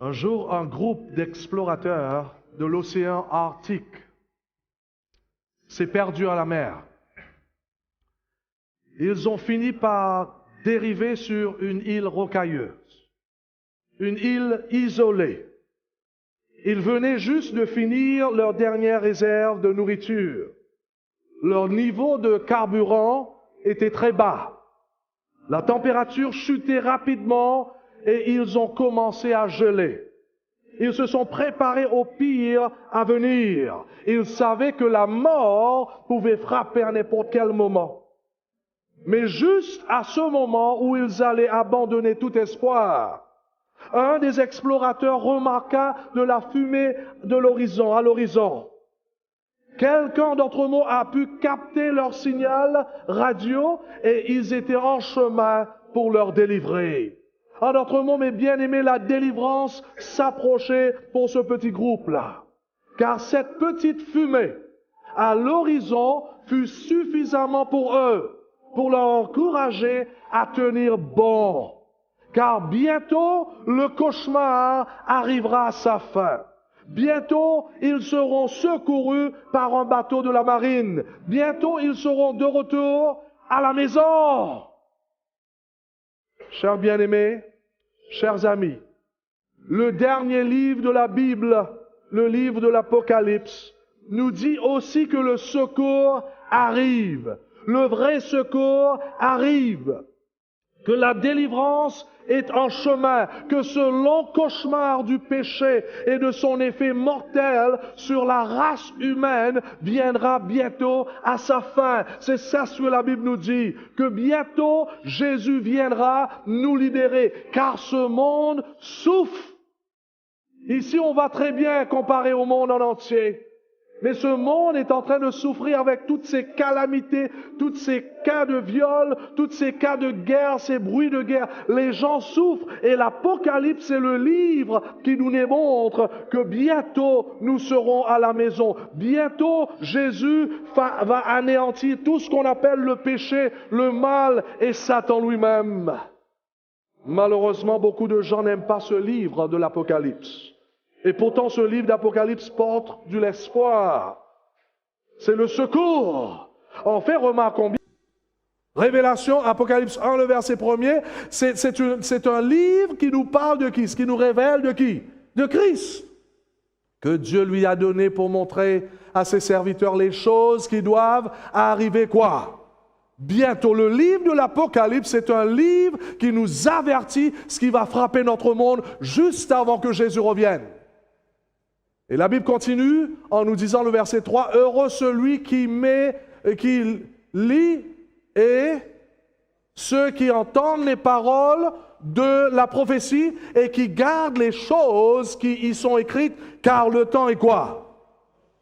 Un jour, un groupe d'explorateurs de l'océan Arctique s'est perdu à la mer. Ils ont fini par dériver sur une île rocailleuse, une île isolée. Ils venaient juste de finir leur dernière réserve de nourriture. Leur niveau de carburant était très bas. La température chutait rapidement et ils ont commencé à geler. Ils se sont préparés au pire à venir. Ils savaient que la mort pouvait frapper à n'importe quel moment. Mais juste à ce moment où ils allaient abandonner tout espoir, un des explorateurs remarqua de la fumée de l'horizon, à l'horizon. Quelqu'un d'entre nous a pu capter leur signal radio et ils étaient en chemin pour leur délivrer. En d'autres mots, mes bien-aimés, la délivrance s'approchait pour ce petit groupe-là. Car cette petite fumée à l'horizon fut suffisamment pour eux, pour leur encourager à tenir bon. Car bientôt, le cauchemar arrivera à sa fin. Bientôt, ils seront secourus par un bateau de la marine. Bientôt, ils seront de retour à la maison. Chers bien-aimés, chers amis, le dernier livre de la Bible, le livre de l'Apocalypse, nous dit aussi que le secours arrive. Le vrai secours arrive. Que la délivrance est en chemin, que ce long cauchemar du péché et de son effet mortel sur la race humaine viendra bientôt à sa fin. C'est ça ce que la Bible nous dit, que bientôt Jésus viendra nous libérer, car ce monde souffre. Ici, on va très bien comparé au monde en entier. Mais ce monde est en train de souffrir avec toutes ces calamités, tous ces cas de viol, tous ces cas de guerre, ces bruits de guerre. Les gens souffrent et l'Apocalypse est le livre qui nous démontre que bientôt nous serons à la maison. Bientôt Jésus va anéantir tout ce qu'on appelle le péché, le mal et Satan lui-même. Malheureusement, beaucoup de gens n'aiment pas ce livre de l'Apocalypse. Et pourtant, ce livre d'Apocalypse porte de l'espoir. C'est le secours. En fait, remarquons bien. Révélation, Apocalypse 1, le verset 1er, c'est un livre qui nous parle de qui? Ce qui nous révèle de qui? De Christ. Que Dieu lui a donné pour montrer à ses serviteurs les choses qui doivent arriver quoi? Bientôt. Le livre de l'Apocalypse, c'est un livre qui nous avertit ce qui va frapper notre monde juste avant que Jésus revienne. Et la Bible continue en nous disant le verset 3, « Heureux celui qui lit et ceux qui entendent les paroles de la prophétie et qui gardent les choses qui y sont écrites, car le temps est quoi? »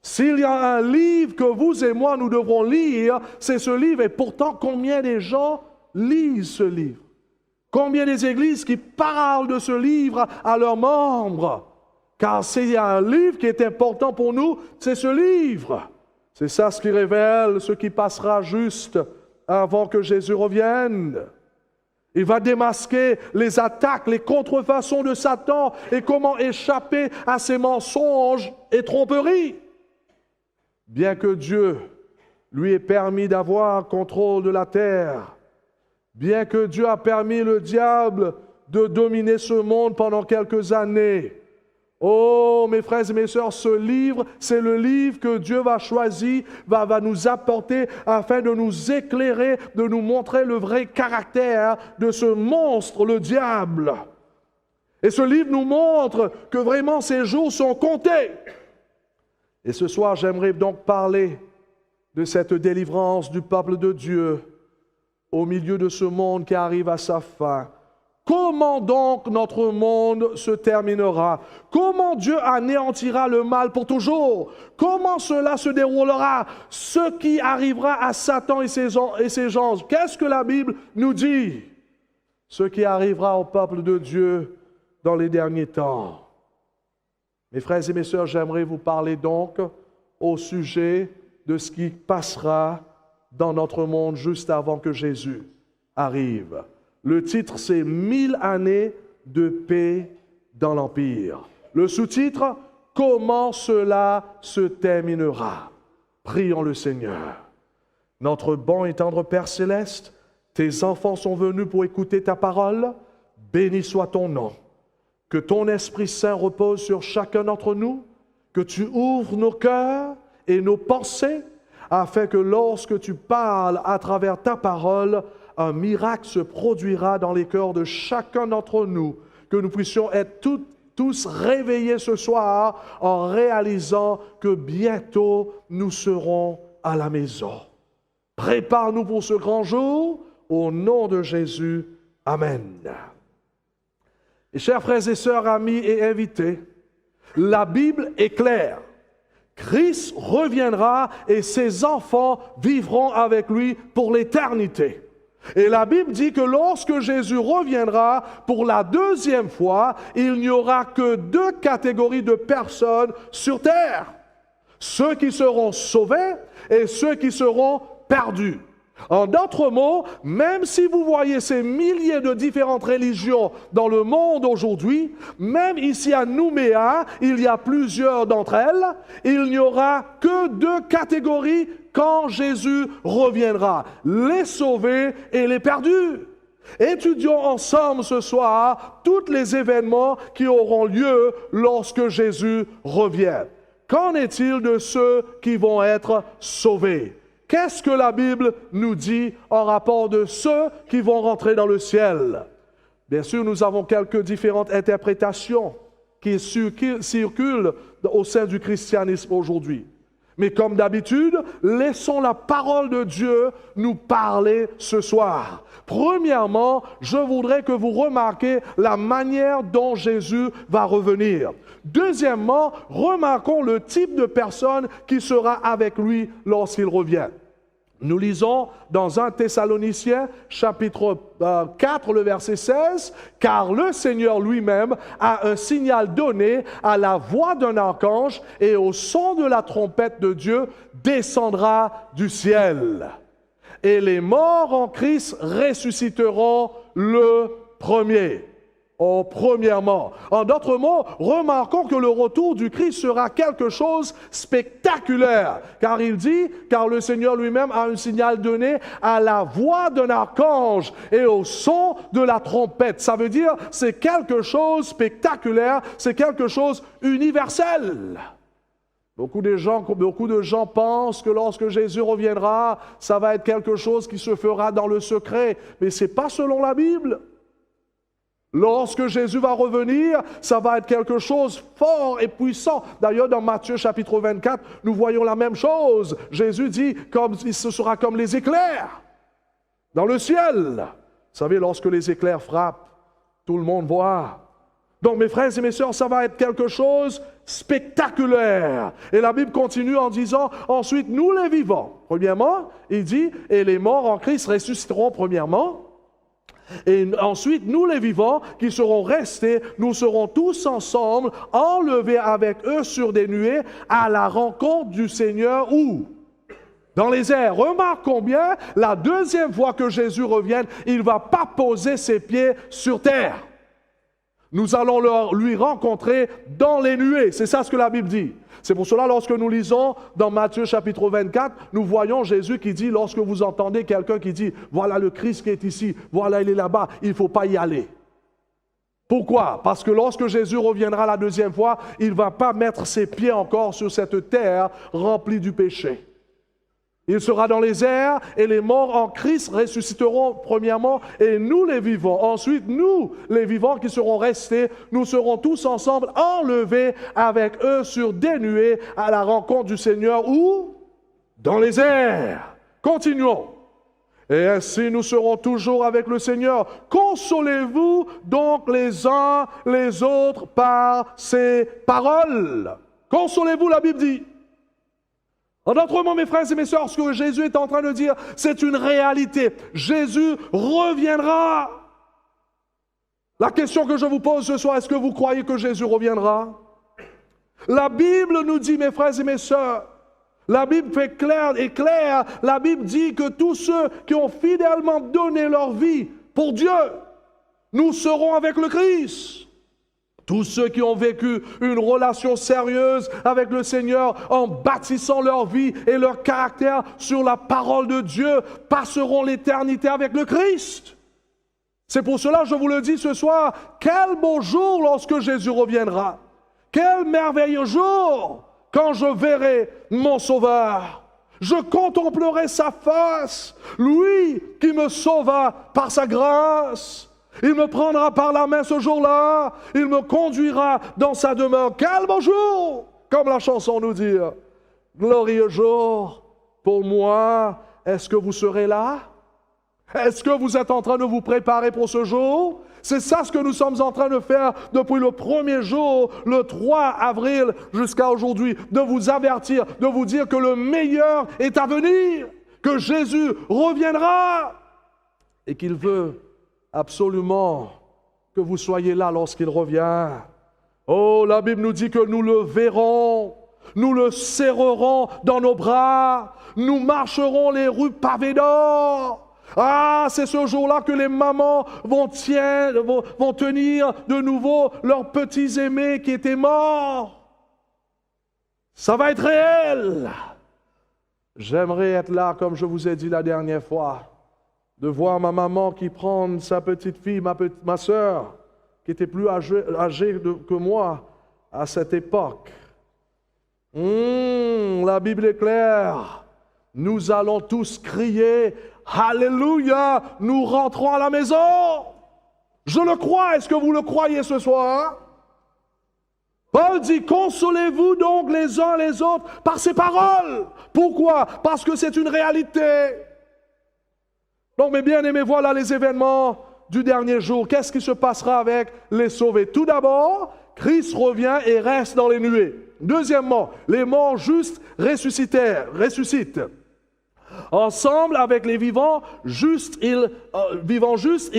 S'il y a un livre que vous et moi nous devrons lire, c'est ce livre. Et pourtant, combien de gens lisent ce livre? Combien des églises qui parlent de ce livre à leurs membres? Car s'il y a un livre qui est important pour nous, c'est ce livre. C'est ça ce qui révèle ce qui passera juste avant que Jésus revienne. Il va démasquer les attaques, les contrefaçons de Satan et comment échapper à ses mensonges et tromperies. Bien que Dieu lui ait permis d'avoir contrôle de la terre, bien que Dieu a permis le diable de dominer ce monde pendant quelques années, oh, mes frères et mes sœurs, ce livre, c'est le livre que Dieu va choisir, va nous apporter afin de nous éclairer, de nous montrer le vrai caractère de ce monstre, le diable. Et ce livre nous montre que vraiment ces jours sont comptés. Et ce soir, j'aimerais donc parler de cette délivrance du peuple de Dieu au milieu de ce monde qui arrive à sa fin. Comment donc notre monde se terminera? Comment Dieu anéantira le mal pour toujours? Comment cela se déroulera? Ce qui arrivera à Satan et ses gens. Qu'est-ce que la Bible nous dit? Ce qui arrivera au peuple de Dieu dans les derniers temps. Mes frères et mes sœurs, j'aimerais vous parler donc au sujet de ce qui passera dans notre monde juste avant que Jésus arrive. Le titre, c'est « 1000 années de paix dans l'Empire. Le sous-titre, comment cela se terminera? Prions le Seigneur. Notre bon et tendre Père céleste, tes enfants sont venus pour écouter ta parole. Béni soit ton nom. Que ton Esprit Saint repose sur chacun d'entre nous, que tu ouvres nos cœurs et nos pensées, afin que lorsque tu parles à travers ta parole, un miracle se produira dans les cœurs de chacun d'entre nous, que nous puissions être tous réveillés ce soir en réalisant que bientôt nous serons à la maison. Prépare-nous pour ce grand jour, au nom de Jésus. Amen. Et chers frères et sœurs, amis et invités, la Bible est claire. Christ reviendra et ses enfants vivront avec lui pour l'éternité. Et la Bible dit que lorsque Jésus reviendra pour la deuxième fois, il n'y aura que deux catégories de personnes sur terre. Ceux qui seront sauvés et ceux qui seront perdus. En d'autres mots, même si vous voyez ces milliers de différentes religions dans le monde aujourd'hui, même ici à Nouméa, il y a plusieurs d'entre elles, il n'y aura que deux catégories quand Jésus reviendra, les sauvés et les perdus. Étudions ensemble ce soir tous les événements qui auront lieu lorsque Jésus revient. Qu'en est-il de ceux qui vont être sauvés? Qu'est-ce que la Bible nous dit en rapport de ceux qui vont rentrer dans le ciel? Bien sûr, nous avons quelques différentes interprétations qui circulent au sein du christianisme aujourd'hui. Mais comme d'habitude, laissons la parole de Dieu nous parler ce soir. Premièrement, je voudrais que vous remarquiez la manière dont Jésus va revenir. Deuxièmement, remarquons le type de personne qui sera avec lui lorsqu'il revient. Nous lisons dans 1 Thessaloniciens, chapitre 4, le verset 16, « Car le Seigneur lui-même a un signal donné à la voix d'un archange et au son de la trompette de Dieu descendra du ciel. Et les morts en Christ ressusciteront le premier. » Premièrement. En d'autres mots, remarquons que le retour du Christ sera quelque chose de spectaculaire. Car il dit, car le Seigneur lui-même a un signal donné à la voix d'un archange et au son de la trompette. Ça veut dire, c'est quelque chose de spectaculaire, c'est quelque chose universel. Beaucoup de gens pensent que lorsque Jésus reviendra, ça va être quelque chose qui se fera dans le secret. Mais ce n'est pas selon la Bible. Lorsque Jésus va revenir, ça va être quelque chose de fort et puissant. D'ailleurs, dans Matthieu chapitre 24, nous voyons la même chose. Jésus dit, ce sera comme les éclairs dans le ciel. Vous savez, lorsque les éclairs frappent, tout le monde voit. Donc, mes frères et mes sœurs, ça va être quelque chose de spectaculaire. Et la Bible continue en disant, ensuite, nous les vivants. Premièrement, il dit, et les morts en Christ ressusciteront premièrement. Et ensuite, nous les vivants qui serons restés, nous serons tous ensemble enlevés avec eux sur des nuées à la rencontre du Seigneur où? Dans les airs. Remarquons bien, la deuxième fois que Jésus revienne, il ne va pas poser ses pieds sur terre. Nous allons lui rencontrer dans les nuées. C'est ça ce que la Bible dit. C'est pour cela, lorsque nous lisons dans Matthieu chapitre 24, nous voyons Jésus qui dit, lorsque vous entendez quelqu'un qui dit, voilà le Christ qui est ici, voilà il est là-bas, il ne faut pas y aller. Pourquoi? Parce que lorsque Jésus reviendra la deuxième fois, il ne va pas mettre ses pieds encore sur cette terre remplie du péché. Il sera dans les airs et les morts en Christ ressusciteront premièrement et nous les vivants. Ensuite, nous, les vivants qui serons restés, nous serons tous ensemble enlevés avec eux sur des nuées à la rencontre du Seigneur où? Dans les airs. Continuons. Et ainsi nous serons toujours avec le Seigneur. Consolez-vous donc les uns les autres par ces paroles. Consolez-vous, la Bible dit. En d'autres mots, mes frères et mes sœurs, ce que Jésus est en train de dire, c'est une réalité. Jésus reviendra. La question que je vous pose ce soir, est-ce que vous croyez que Jésus reviendra? La Bible nous dit, mes frères et mes sœurs, la Bible fait clair, la Bible dit que tous ceux qui ont fidèlement donné leur vie pour Dieu, nous serons avec le Christ. Tous ceux qui ont vécu une relation sérieuse avec le Seigneur en bâtissant leur vie et leur caractère sur la parole de Dieu passeront l'éternité avec le Christ. C'est pour cela que je vous le dis ce soir, quel beau jour lorsque Jésus reviendra. Quel merveilleux jour quand je verrai mon Sauveur. Je contemplerai sa face, lui qui me sauva par sa grâce. Il me prendra par la main ce jour-là. Il me conduira dans sa demeure. Quel beau jour! Comme la chanson nous dit. Glorieux jour pour moi. Est-ce que vous serez là? Est-ce que vous êtes en train de vous préparer pour ce jour? C'est ça ce que nous sommes en train de faire depuis le premier jour, le 3 avril jusqu'à aujourd'hui, de vous avertir, de vous dire que le meilleur est à venir, que Jésus reviendra et qu'il veut absolument que vous soyez là lorsqu'il revient. Oh, la Bible nous dit que nous le verrons, nous le serrerons dans nos bras, nous marcherons les rues pavées d'or. Ah, c'est ce jour-là que les mamans vont tenir de nouveau leurs petits aimés qui étaient morts. Ça va être réel. J'aimerais être là, comme je vous ai dit la dernière fois, de voir ma maman qui prend sa petite fille, ma soeur, qui était plus âgée que moi à cette époque. La Bible est claire. Nous allons tous crier « Alléluia ! Nous rentrons à la maison !» Je le crois. Est-ce que vous le croyez ce soir? Paul dit « Consolez-vous donc les uns les autres par ces paroles. » Pourquoi? Parce que c'est une réalité. Donc, mes bien-aimés, voilà les événements du dernier jour. Qu'est-ce qui se passera avec les sauvés? Tout d'abord, Christ revient et reste dans les nuées. Deuxièmement, les morts justes ressuscitent. Ensemble avec les vivants justes, ils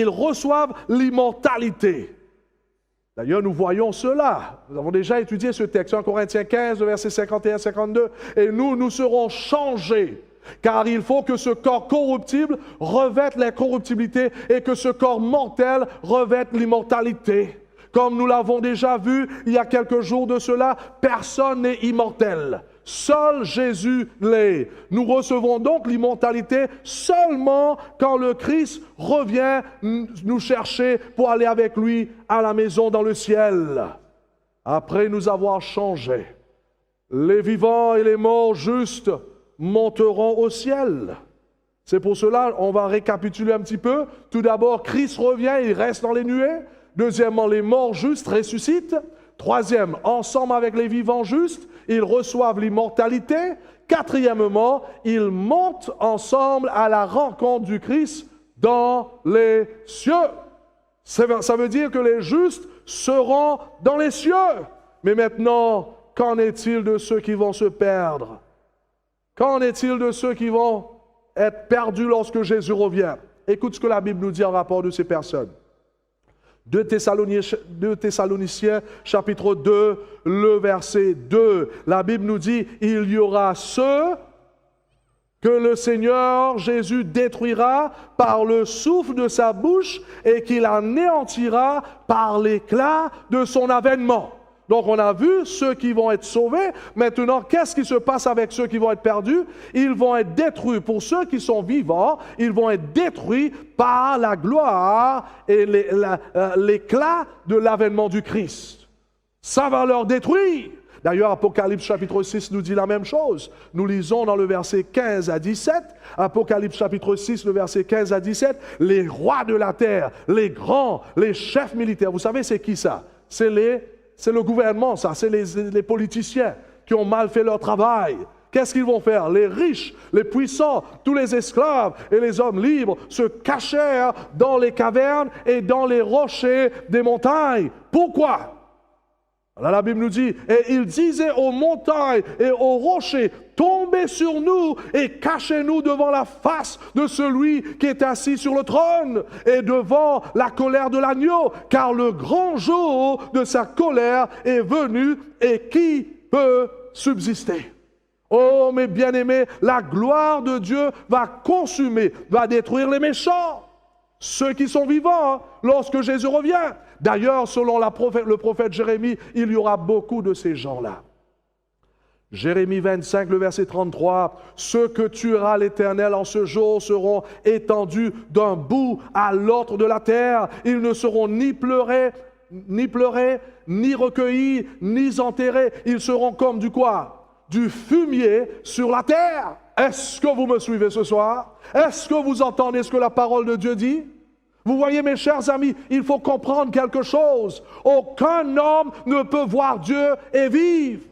reçoivent l'immortalité. D'ailleurs, nous voyons cela. Nous avons déjà étudié ce texte, 1 Corinthiens 15, versets 51-52. Et nous serons changés. Car il faut que ce corps corruptible revête l'incorruptibilité et que ce corps mortel revête l'immortalité. Comme nous l'avons déjà vu il y a quelques jours de cela, personne n'est immortel. Seul Jésus l'est. Nous recevons donc l'immortalité seulement quand le Christ revient nous chercher pour aller avec lui à la maison dans le ciel. Après nous avoir changés, les vivants et les morts justes monteront au ciel. C'est pour cela, on va récapituler un petit peu. Tout d'abord, Christ revient, il reste dans les nuées. Deuxièmement, les morts justes ressuscitent. Troisième, ensemble avec les vivants justes, ils reçoivent l'immortalité. Quatrièmement, ils montent ensemble à la rencontre du Christ dans les cieux. Ça veut dire que les justes seront dans les cieux. Mais maintenant, qu'en est-il de ceux qui vont se perdre? Qu'en est-il de ceux qui vont être perdus lorsque Jésus revient? Écoute ce que la Bible nous dit en rapport de ces personnes. 2 Thessaloniciens, chapitre 2, le verset 2. La Bible nous dit, il y aura ceux que le Seigneur Jésus détruira par le souffle de sa bouche et qu'il anéantira par l'éclat de son avènement. Donc, on a vu ceux qui vont être sauvés. Maintenant, qu'est-ce qui se passe avec ceux qui vont être perdus? Ils vont être détruits. Pour ceux qui sont vivants, ils vont être détruits par la gloire et l'éclat de l'avènement du Christ. Ça va leur détruire. D'ailleurs, Apocalypse chapitre 6 nous dit la même chose. Nous lisons dans le verset 15 à 17, Apocalypse chapitre 6, le verset 15 à 17, les rois de la terre, les grands, les chefs militaires. Vous savez, c'est qui ça? C'est le gouvernement, ça. C'est les politiciens qui ont mal fait leur travail. Qu'est-ce qu'ils vont faire? Les riches, les puissants, tous les esclaves et les hommes libres se cachèrent dans les cavernes et dans les rochers des montagnes. Pourquoi? Là, la Bible nous dit, et il disait aux montagnes et aux rochers, tombez sur nous et cachez-nous devant la face de celui qui est assis sur le trône et devant la colère de l'agneau, car le grand jour de sa colère est venu et qui peut subsister? Oh, mes bien-aimés, la gloire de Dieu va consumer, va détruire les méchants. ceux qui sont vivants lorsque Jésus revient. D'ailleurs, selon le prophète Jérémie, il y aura beaucoup de ces gens-là. Jérémie 25, le verset 33, « Ceux que tuera l'Éternel en ce jour seront étendus d'un bout à l'autre de la terre. Ils ne seront ni pleurés, ni recueillis, ni enterrés. Ils seront comme du quoi? Du fumier sur la terre. » Est-ce que vous me suivez ce soir? Est-ce que vous entendez ce que la parole de Dieu dit? Vous voyez, mes chers amis, il faut comprendre quelque chose. Aucun homme ne peut voir Dieu et vivre.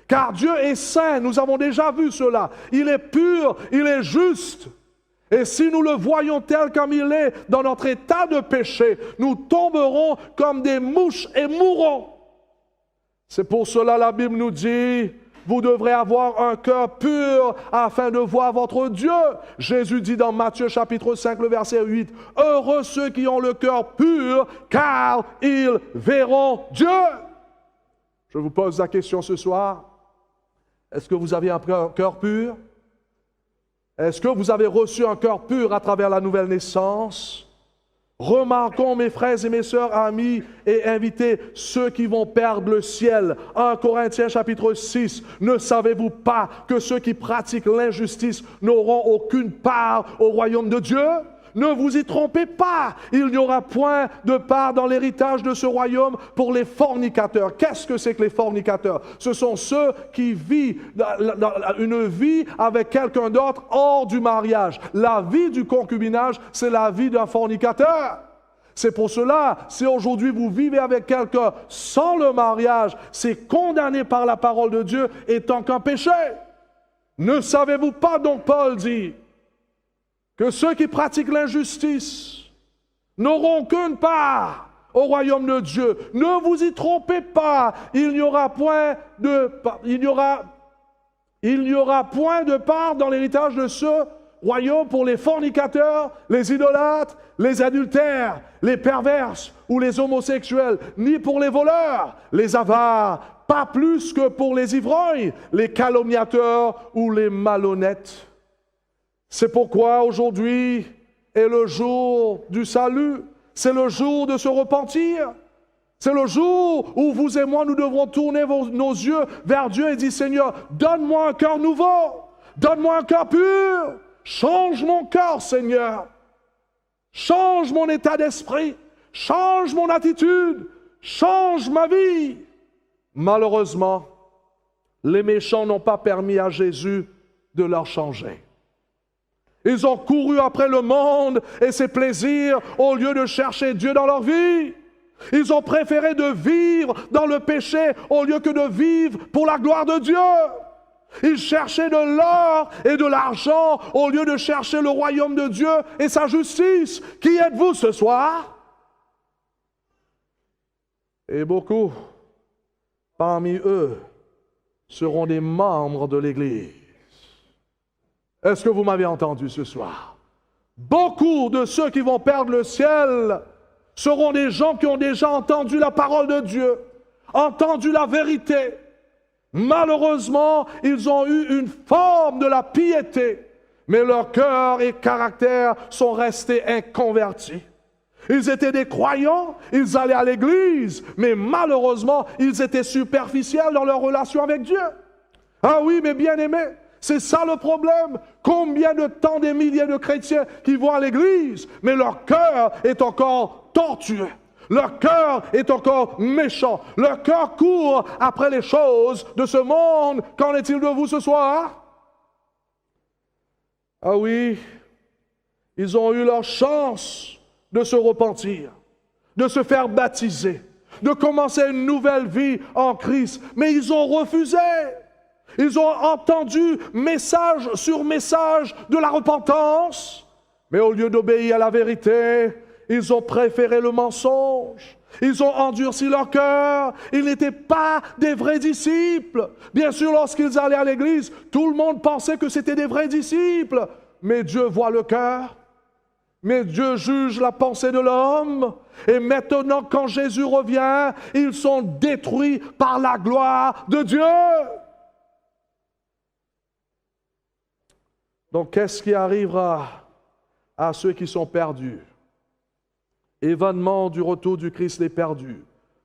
Car Dieu est saint, nous avons déjà vu cela. Il est pur, il est juste. Et si nous le voyons tel comme il est, dans notre état de péché, nous tomberons comme des mouches et mourrons. C'est pour cela la Bible nous dit, vous devrez avoir un cœur pur afin de voir votre Dieu. Jésus dit dans Matthieu chapitre 5, le verset 8, « Heureux ceux qui ont le cœur pur, car ils verront Dieu. » Je vous pose la question ce soir. Est-ce que vous avez un cœur pur? Est-ce que vous avez reçu un cœur pur à travers la nouvelle naissance? Remarquons, mes frères et mes sœurs, amis et invités, ceux qui vont perdre le ciel. 1 Corinthiens chapitre 6. Ne savez-vous pas que ceux qui pratiquent l'injustice n'auront aucune part au royaume de Dieu? Ne vous y trompez pas, il n'y aura point de part dans l'héritage de ce royaume pour les fornicateurs. Qu'est-ce que c'est que les fornicateurs? Ce sont ceux qui vivent une vie avec quelqu'un d'autre hors du mariage. La vie du concubinage, c'est la vie d'un fornicateur. C'est pour cela, si aujourd'hui vous vivez avec quelqu'un sans le mariage, c'est condamné par la parole de Dieu étant qu'un péché. Ne savez-vous pas, donc Paul dit, que ceux qui pratiquent l'injustice n'auront qu'une part au royaume de Dieu. Ne vous y trompez pas, il n'y aura point de part dans l'héritage de ce royaume pour les fornicateurs, les idolâtres, les adultères, les perverses ou les homosexuels, ni pour les voleurs, les avares, pas plus que pour les ivrognes, les calomniateurs ou les malhonnêtes. C'est pourquoi aujourd'hui est le jour du salut. C'est le jour de se repentir. C'est le jour où vous et moi, nous devrons tourner nos yeux vers Dieu et dire, Seigneur, donne-moi un cœur nouveau. Donne-moi un cœur pur. Change mon cœur, Seigneur. Change mon état d'esprit. Change mon attitude. Change ma vie. Malheureusement, les méchants n'ont pas permis à Jésus de leur changer. Ils ont couru après le monde et ses plaisirs au lieu de chercher Dieu dans leur vie. Ils ont préféré de vivre dans le péché au lieu que de vivre pour la gloire de Dieu. Ils cherchaient de l'or et de l'argent au lieu de chercher le royaume de Dieu et sa justice. Qui êtes-vous ce soir? Et beaucoup parmi eux seront des membres de l'Église. Est-ce que vous m'avez entendu ce soir? Beaucoup de ceux qui vont perdre le ciel seront des gens qui ont déjà entendu la parole de Dieu, entendu la vérité. Malheureusement, ils ont eu une forme de la piété, mais leur cœur et caractère sont restés inconvertis. Ils étaient des croyants, ils allaient à l'église, mais malheureusement, ils étaient superficiels dans leur relation avec Dieu. Ah oui, mes bien-aimés, c'est ça le problème. Combien de temps des milliers de chrétiens qui vont à l'église, mais leur cœur est encore tortueux. Leur cœur est encore méchant. Leur cœur court après les choses de ce monde. Qu'en est-il de vous ce soir? Ah oui, ils ont eu leur chance de se repentir, de se faire baptiser, de commencer une nouvelle vie en Christ, mais ils ont refusé. Ils ont entendu message sur message de la repentance, mais au lieu d'obéir à la vérité, ils ont préféré le mensonge. Ils ont endurci leur cœur. Ils n'étaient pas des vrais disciples. Bien sûr, lorsqu'ils allaient à l'église, tout le monde pensait que c'était des vrais disciples. Mais Dieu voit le cœur. Mais Dieu juge la pensée de l'homme. Et maintenant, quand Jésus revient, ils sont détruits par la gloire de Dieu. Donc, qu'est-ce qui arrivera à ceux qui sont perdus? Événement du retour du Christ les perdus.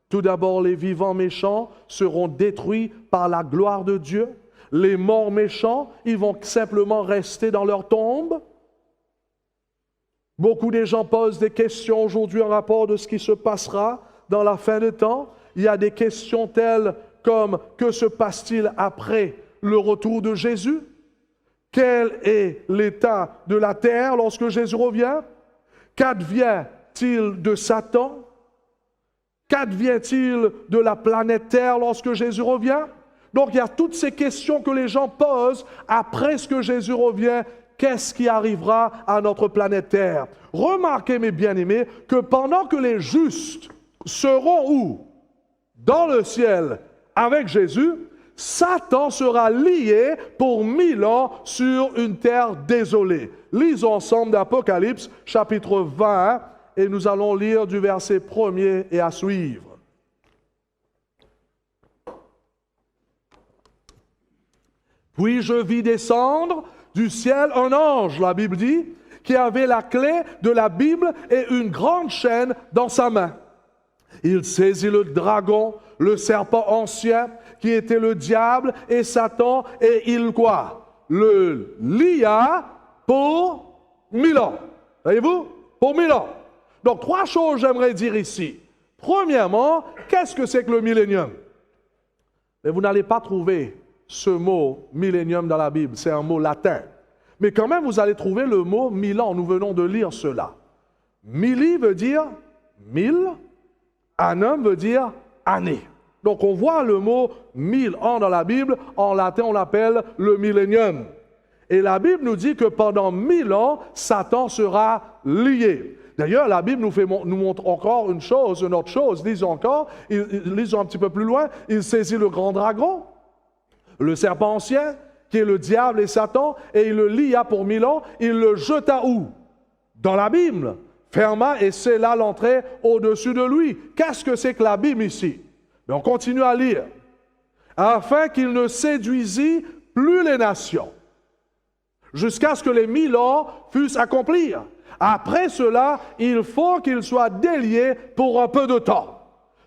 Tout d'abord, les vivants méchants seront détruits par la gloire de Dieu. Les morts méchants, ils vont simplement rester dans leur tombe. Beaucoup de gens posent des questions aujourd'hui en rapport de ce qui se passera dans la fin des temps. Il y a des questions telles comme que se passe-t-il après le retour de Jésus? Quel est l'état de la terre lorsque Jésus revient? Qu'advient-il de Satan? Qu'advient-il de la planète Terre lorsque Jésus revient? Donc il y a toutes ces questions que les gens posent après ce que Jésus revient. Qu'est-ce qui arrivera à notre planète Terre? Remarquez, mes bien-aimés, que pendant que les justes seront où? Dans le ciel avec Jésus, Satan sera lié pour 1000 ans sur une terre désolée. Lisons ensemble d'Apocalypse, chapitre 20, et nous allons lire du verset 1er et à suivre. Puis je vis descendre du ciel un ange, la Bible dit, qui avait la clé de la Bible et une grande chaîne dans sa main. Il saisit le dragon, le serpent ancien, qui était le diable et Satan, et il quoi? Le lia pour 1000 ans. Voyez-vous? Pour 1000 ans. Donc, 3 choses j'aimerais dire ici. Premièrement, qu'est-ce que c'est que le millénium? Mais vous n'allez pas trouver ce mot millénium dans la Bible, c'est un mot latin. Mais quand même, vous allez trouver le mot 1000 ans. Nous venons de lire cela. Milli veut dire 1000, annum veut dire année. Donc on voit le mot 1000 ans dans la Bible, en latin on l'appelle le millénium. Et la Bible nous dit que pendant 1000 ans, Satan sera lié. D'ailleurs, la Bible nous montre encore une autre chose. Lisons encore, lisons un petit peu plus loin. Il saisit le grand dragon, le serpent ancien, qui est le diable et Satan, et il le lia pour 1000 ans. Il le jeta où? Dans l'abîme. Ferma et scella l'entrée au-dessus de lui. Qu'est-ce que c'est que l'abîme ici? Mais on continue à lire. Afin qu'il ne séduisît plus les nations, jusqu'à ce que les 1000 ans fussent accomplis. Après cela, il faut qu'il soit délié pour un peu de temps.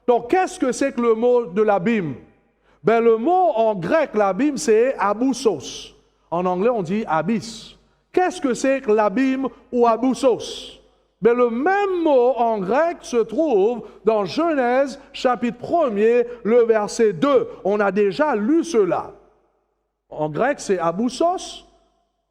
Donc, qu'est-ce que c'est que le mot de l'abîme? Ben, le mot en grec, l'abîme, c'est abyssos. En anglais, on dit abyss. Qu'est-ce que c'est que l'abîme ou abyssos? Ben, le même mot en grec se trouve dans Genèse, chapitre 1er, le verset 2. On a déjà lu cela. En grec, c'est abyssos.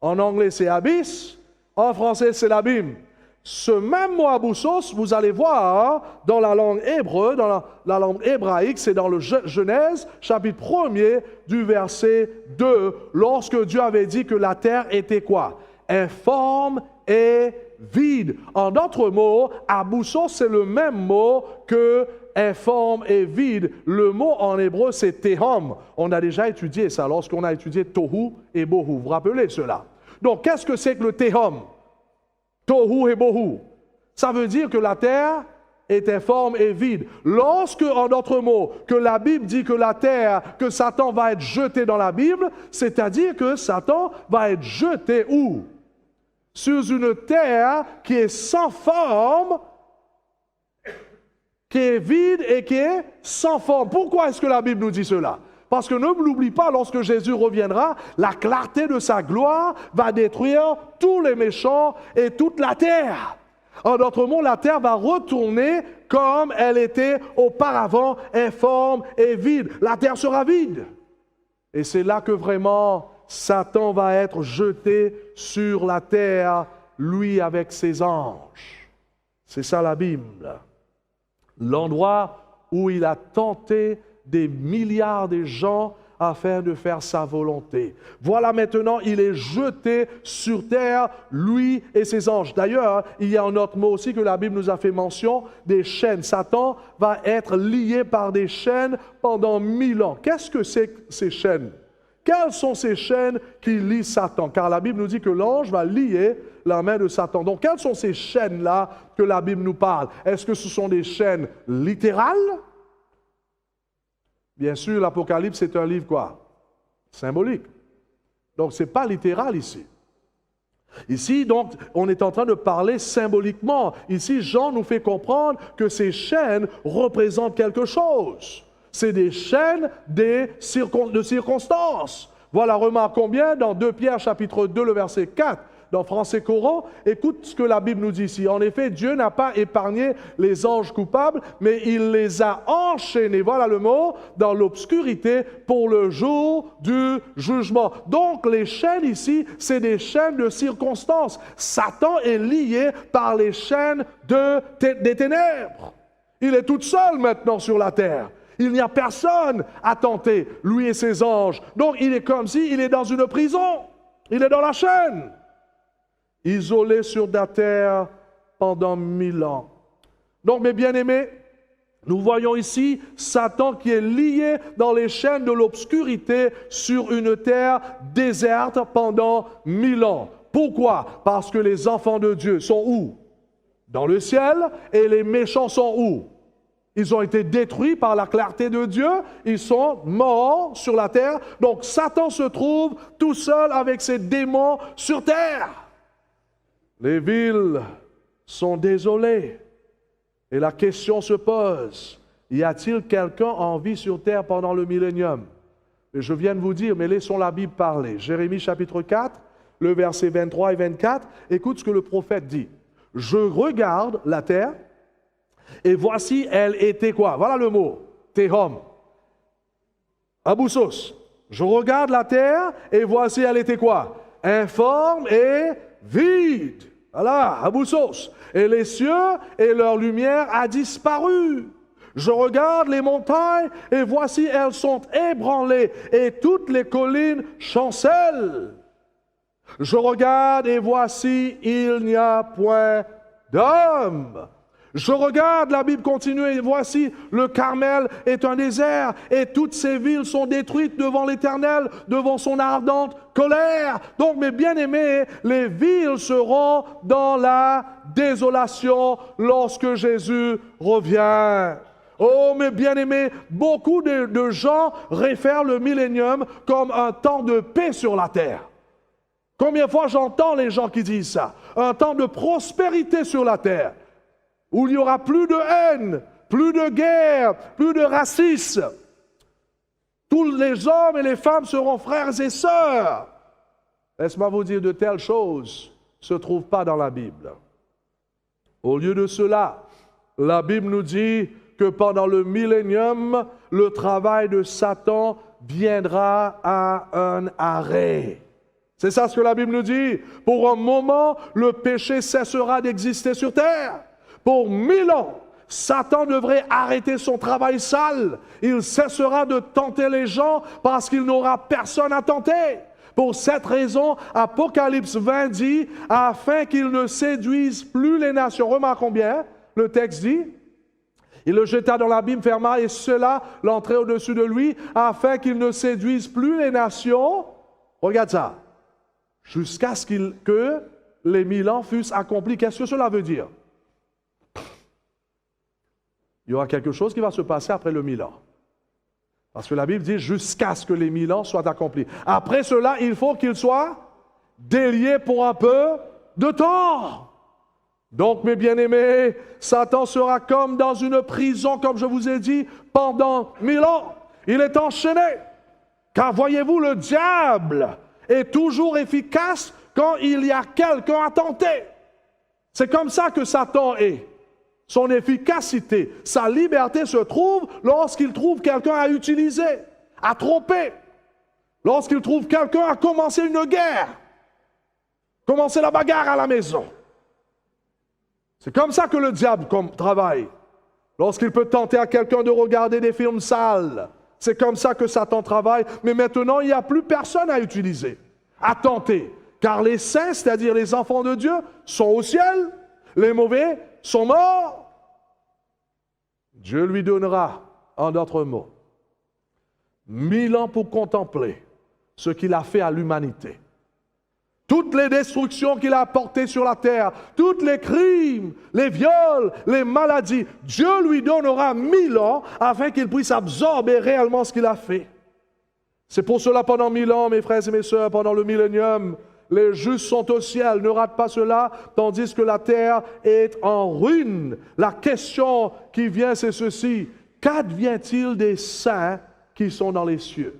En anglais, c'est abyss. En français, c'est l'abîme. Ce même mot abyssos, vous allez voir dans la langue hébreu, dans la langue hébraïque, c'est dans le Genèse, chapitre 1er, du verset 2, lorsque Dieu avait dit que la terre était quoi? Informe et vide. En d'autres mots, abyssos, c'est le même mot que informe et vide. Le mot en hébreu, c'est tehom. On a déjà étudié ça lorsqu'on a étudié tohu et bohu. Vous vous rappelez cela? Donc, qu'est-ce que c'est que le tehom? Tohu et bohu. Ça veut dire que la terre est informe et vide. Lorsque, en d'autres mots, que la Bible dit que la terre, que Satan va être jeté dans la Bible, c'est-à-dire que Satan va être jeté où? Sur une terre qui est sans forme, qui est vide et qui est sans forme. Pourquoi est-ce que la Bible nous dit cela? Parce que ne l'oublie pas, lorsque Jésus reviendra, la clarté de sa gloire va détruire tous les méchants et toute la terre. En d'autres mots, la terre va retourner comme elle était auparavant, informe et vide. La terre sera vide. Et c'est là que vraiment Satan va être jeté sur la terre, lui avec ses anges. C'est ça la Bible. L'endroit où il a tenté des milliards de gens afin de faire sa volonté. Voilà maintenant, il est jeté sur terre, lui et ses anges. D'ailleurs, il y a un autre mot aussi que la Bible nous a fait mention, des chaînes. Satan va être lié par des chaînes pendant 1000 ans. Qu'est-ce que c'est que ces chaînes? Quelles sont ces chaînes qui lient Satan? Car la Bible nous dit que l'ange va lier la main de Satan. Donc, quelles sont ces chaînes-là que la Bible nous parle? Est-ce que ce sont des chaînes littérales? Bien sûr, l'Apocalypse, c'est un livre quoi? Symbolique. Donc, ce n'est pas littéral ici. Ici, donc, on est en train de parler symboliquement. Ici, Jean nous fait comprendre que ces chaînes représentent quelque chose. C'est des chaînes de circonstances. Voilà, remarquons bien dans 2 Pierre chapitre 2, le verset 4, dans Français courant, écoute ce que la Bible nous dit ici. En effet, Dieu n'a pas épargné les anges coupables, mais il les a enchaînés, voilà le mot, dans l'obscurité pour le jour du jugement. Donc, les chaînes ici, c'est des chaînes de circonstances. Satan est lié par les chaînes des ténèbres. Il est tout seul maintenant sur la terre. Il n'y a personne à tenter, lui et ses anges. Donc, il est comme s'il est dans une prison. Il est dans la chaîne. Isolé sur la terre pendant 1000 ans. Donc, mes bien-aimés, nous voyons ici Satan qui est lié dans les chaînes de l'obscurité sur une terre déserte pendant 1000 ans. Pourquoi? Parce que les enfants de Dieu sont où? Dans le ciel, et les méchants sont où? Ils ont été détruits par la clarté de Dieu, ils sont morts sur la terre. Donc Satan se trouve tout seul avec ses démons sur terre. Les villes sont désolées. Et la question se pose, y a-t-il quelqu'un en vie sur terre pendant le millénium? Et je viens de vous dire, mais laissons la Bible parler. Jérémie chapitre 4, le verset 23 et 24, écoute ce que le prophète dit. Je regarde la terre, et voici, elle était quoi? Voilà le mot, Tehom. Aboussos. Je regarde la terre, et voici, elle était quoi? Informe et vide. Voilà, Aboussos. Et les cieux et leur lumière a disparu. Je regarde les montagnes, et voici, elles sont ébranlées, et toutes les collines chancellent. Je regarde, et voici, il n'y a point d'homme. Je regarde, la Bible continue, et voici, le Carmel est un désert, et toutes ces villes sont détruites devant l'Éternel, devant son ardente colère. Donc, mes bien-aimés, les villes seront dans la désolation lorsque Jésus revient. Oh, mes bien-aimés, beaucoup de gens réfèrent le millénium comme un temps de paix sur la terre. Combien de fois j'entends les gens qui disent ça? Un temps de prospérité sur la terre, où il n'y aura plus de haine, plus de guerre, plus de racisme. Tous les hommes et les femmes seront frères et sœurs. Laisse-moi vous dire, de telles choses ne se trouvent pas dans la Bible. Au lieu de cela, la Bible nous dit que pendant le millénium, le travail de Satan viendra à un arrêt. C'est ça ce que la Bible nous dit. Pour un moment, le péché cessera d'exister sur terre. Pour 1000 ans, Satan devrait arrêter son travail sale. Il cessera de tenter les gens parce qu'il n'aura personne à tenter. Pour cette raison, Apocalypse 20 dit, afin qu'il ne séduise plus les nations. Remarquons bien, le texte dit, il le jeta dans l'abîme, ferma, et cela l'entrait au-dessus de lui, afin qu'il ne séduise plus les nations. Regarde ça. Jusqu'à ce que les 1000 ans fussent accomplis. Qu'est-ce que cela veut dire? Il y aura quelque chose qui va se passer après le 1000 ans. Parce que la Bible dit jusqu'à ce que les 1000 ans soient accomplis. Après cela, il faut qu'ils soient déliés pour un peu de temps. Donc, mes bien-aimés, Satan sera comme dans une prison, comme je vous ai dit, pendant 1000 ans. Il est enchaîné. Car voyez-vous, le diable est toujours efficace quand il y a quelqu'un à tenter. C'est comme ça que Satan est. Son efficacité, sa liberté se trouve lorsqu'il trouve quelqu'un à utiliser, à tromper. Lorsqu'il trouve quelqu'un à commencer une guerre, commencer la bagarre à la maison. C'est comme ça que le diable travaille. Lorsqu'il peut tenter à quelqu'un de regarder des films sales, c'est comme ça que Satan travaille. Mais maintenant, il n'y a plus personne à utiliser, à tenter. Car les saints, c'est-à-dire les enfants de Dieu, sont au ciel. Les mauvais sont morts. Dieu lui donnera, en d'autres mots, 1000 ans pour contempler ce qu'il a fait à l'humanité. Toutes les destructions qu'il a apportées sur la terre, tous les crimes, les viols, les maladies, Dieu lui donnera 1000 ans afin qu'il puisse absorber réellement ce qu'il a fait. C'est pour cela, pendant 1000 ans, mes frères et mes sœurs, pendant le millénium, Les justes sont au ciel, ne rate pas cela, tandis que la terre est en ruine. La question qui vient, c'est ceci. Qu'advient-il des saints qui sont dans les cieux?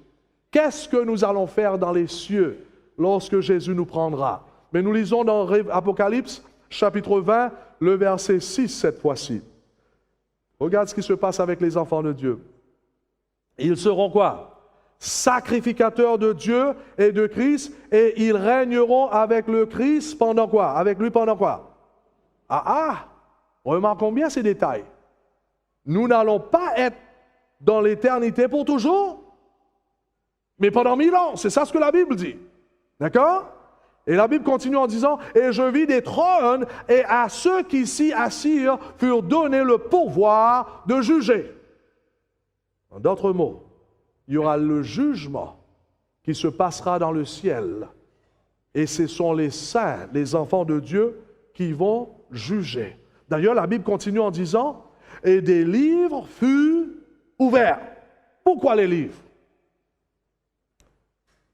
Qu'est-ce que nous allons faire dans les cieux lorsque Jésus nous prendra? Mais nous lisons dans Apocalypse, chapitre 20, le verset 6 cette fois-ci. Regarde ce qui se passe avec les enfants de Dieu. Ils seront quoi? Sacrificateurs de Dieu et de Christ, et ils régneront avec le Christ pendant quoi? Avec lui pendant quoi? Remarquons bien ces détails. Nous n'allons pas être dans l'éternité pour toujours, mais pendant 1000 ans. C'est ça ce que la Bible dit. D'accord? Et la Bible continue en disant, « Et je vis des trônes, et à ceux qui s'y assirent furent donnés le pouvoir de juger. » En d'autres mots, il y aura le jugement qui se passera dans le ciel. Et ce sont les saints, les enfants de Dieu, qui vont juger. D'ailleurs, la Bible continue en disant, « Et des livres furent ouverts. » Pourquoi les livres?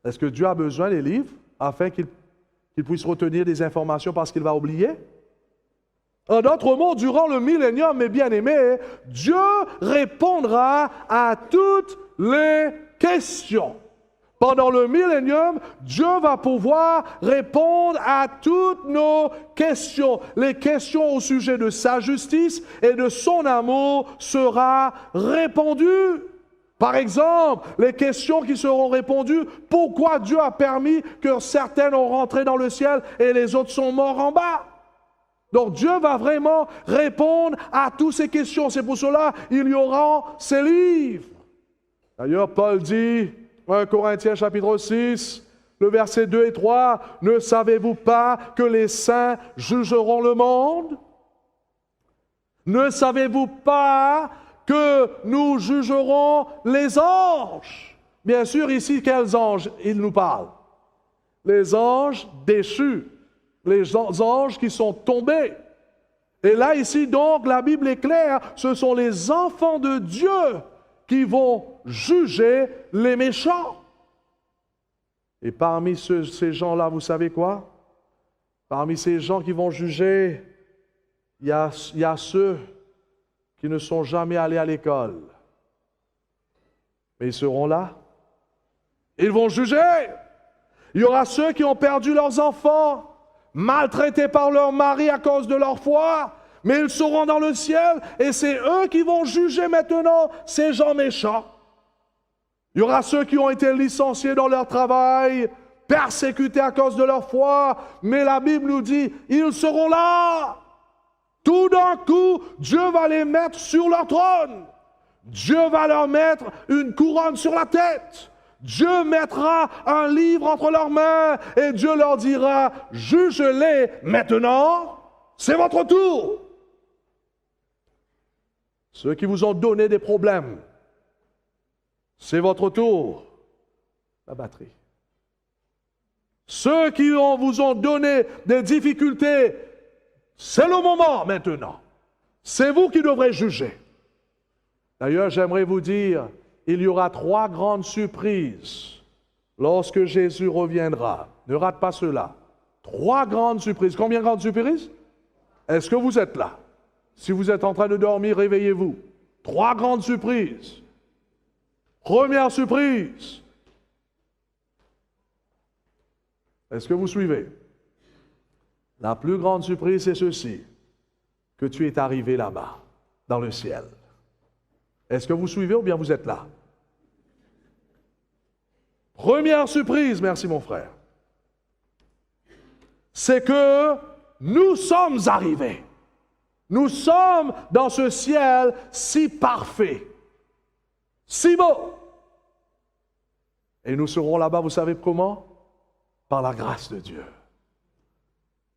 Est-ce que Dieu a besoin des livres afin qu'il puisse retenir des informations parce qu'il va oublier? En d'autres mots, durant le millénium, mes bien-aimés, Dieu répondra à toutes les questions. Pendant le millénium, Dieu va pouvoir répondre à toutes nos questions. Les questions au sujet de sa justice et de son amour seront répondues. Par exemple, les questions qui seront répondues, pourquoi Dieu a permis que certaines ont rentré dans le ciel et les autres sont morts en bas? Donc Dieu va vraiment répondre à toutes ces questions. C'est pour cela qu'il y aura ces livres. D'ailleurs, Paul dit, 1 Corinthiens chapitre 6, le verset 2 et 3, « Ne savez-vous pas que les saints jugeront le monde? Ne savez-vous pas que nous jugerons les anges? » Bien sûr, ici, quels anges il nous parle? Les anges déchus, les anges qui sont tombés. Et là, ici, donc, la Bible est claire, ce sont les enfants de Dieu qui vont juger les méchants. Et parmi ces gens-là, vous savez quoi? Parmi ces gens qui vont juger, il y a ceux qui ne sont jamais allés à l'école. Mais ils seront là. Ils vont juger. Il y aura ceux qui ont perdu leurs enfants, maltraités par leur mari à cause de leur foi, mais ils seront dans le ciel et c'est eux qui vont juger maintenant ces gens méchants. Il y aura ceux qui ont été licenciés dans leur travail, persécutés à cause de leur foi, mais la Bible nous dit, ils seront là. Tout d'un coup, Dieu va les mettre sur leur trône. Dieu va leur mettre une couronne sur la tête. Dieu mettra un livre entre leurs mains et Dieu leur dira, juge-les maintenant, c'est votre tour. Ceux qui vous ont donné des problèmes, c'est votre tour. La batterie. Ceux qui vous ont donné des difficultés, c'est le moment maintenant. C'est vous qui devrez juger. D'ailleurs, j'aimerais vous dire, il y aura 3 grandes surprises lorsque Jésus reviendra. Ne rate pas cela. 3 grandes surprises. Combien de grandes surprises? Est-ce que vous êtes là? Si vous êtes en train de dormir, réveillez-vous. 3 grandes surprises. Première surprise. Est-ce que vous suivez? La plus grande surprise, c'est ceci, que tu es arrivé là-bas, dans le ciel. Est-ce que vous suivez ou bien vous êtes là? Première surprise, merci mon frère, c'est que nous sommes arrivés. Nous sommes dans ce ciel si parfait, si beau. Et nous serons là-bas, vous savez comment? Par la grâce de Dieu.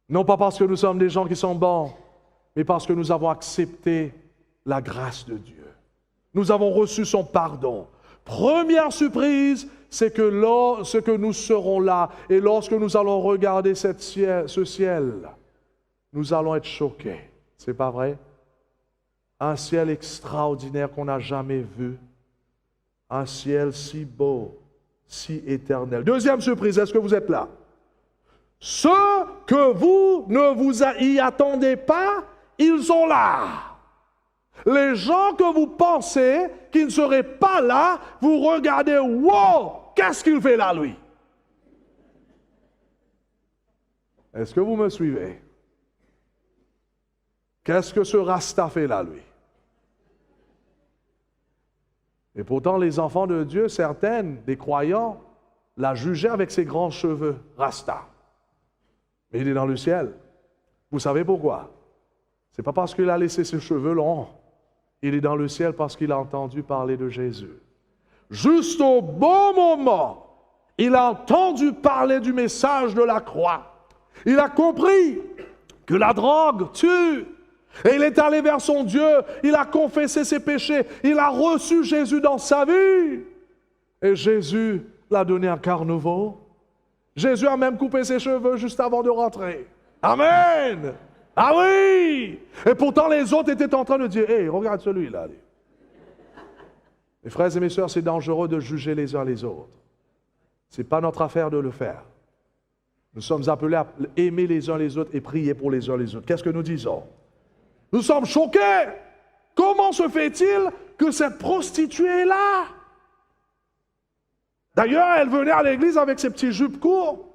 Non pas parce que nous sommes des gens qui sont bons, mais parce que nous avons accepté la grâce de Dieu. Nous avons reçu son pardon. Première surprise, c'est que lorsque nous serons là et lorsque nous allons regarder ce ciel, nous allons être choqués. C'est pas vrai? Un ciel extraordinaire qu'on n'a jamais vu. Un ciel si beau, si éternel. Deuxième surprise, est-ce que vous êtes là? Ceux que vous ne vous y attendez pas, ils sont là. Les gens que vous pensez qui ne seraient pas là, vous regardez, wow, qu'est-ce qu'il fait là, lui? Est-ce que vous me suivez? Qu'est-ce que ce Rasta fait là, lui? Et pourtant, les enfants de Dieu, certaines, des croyants, l'a jugé avec ses grands cheveux, Rasta. Mais il est dans le ciel. Vous savez pourquoi? Ce n'est pas parce qu'il a laissé ses cheveux longs. Il est dans le ciel parce qu'il a entendu parler de Jésus. Juste au bon moment, il a entendu parler du message de la croix. Il a compris que la drogue tue. Et il est allé vers son Dieu. Il a confessé ses péchés. Il a reçu Jésus dans sa vie. Et Jésus l'a donné un cœur nouveau. Jésus a même coupé ses cheveux juste avant de rentrer. Amen! Ah oui! Et pourtant, les autres étaient en train de dire, « Hé, regarde celui-là. » Mes frères et mes sœurs, c'est dangereux de juger les uns les autres. Ce n'est pas notre affaire de le faire. Nous sommes appelés à aimer les uns les autres et prier pour les uns les autres. Qu'est-ce que nous disons? Nous sommes choqués. Comment se fait-il que cette prostituée est là? D'ailleurs, elle venait à l'église avec ses petits jupes courts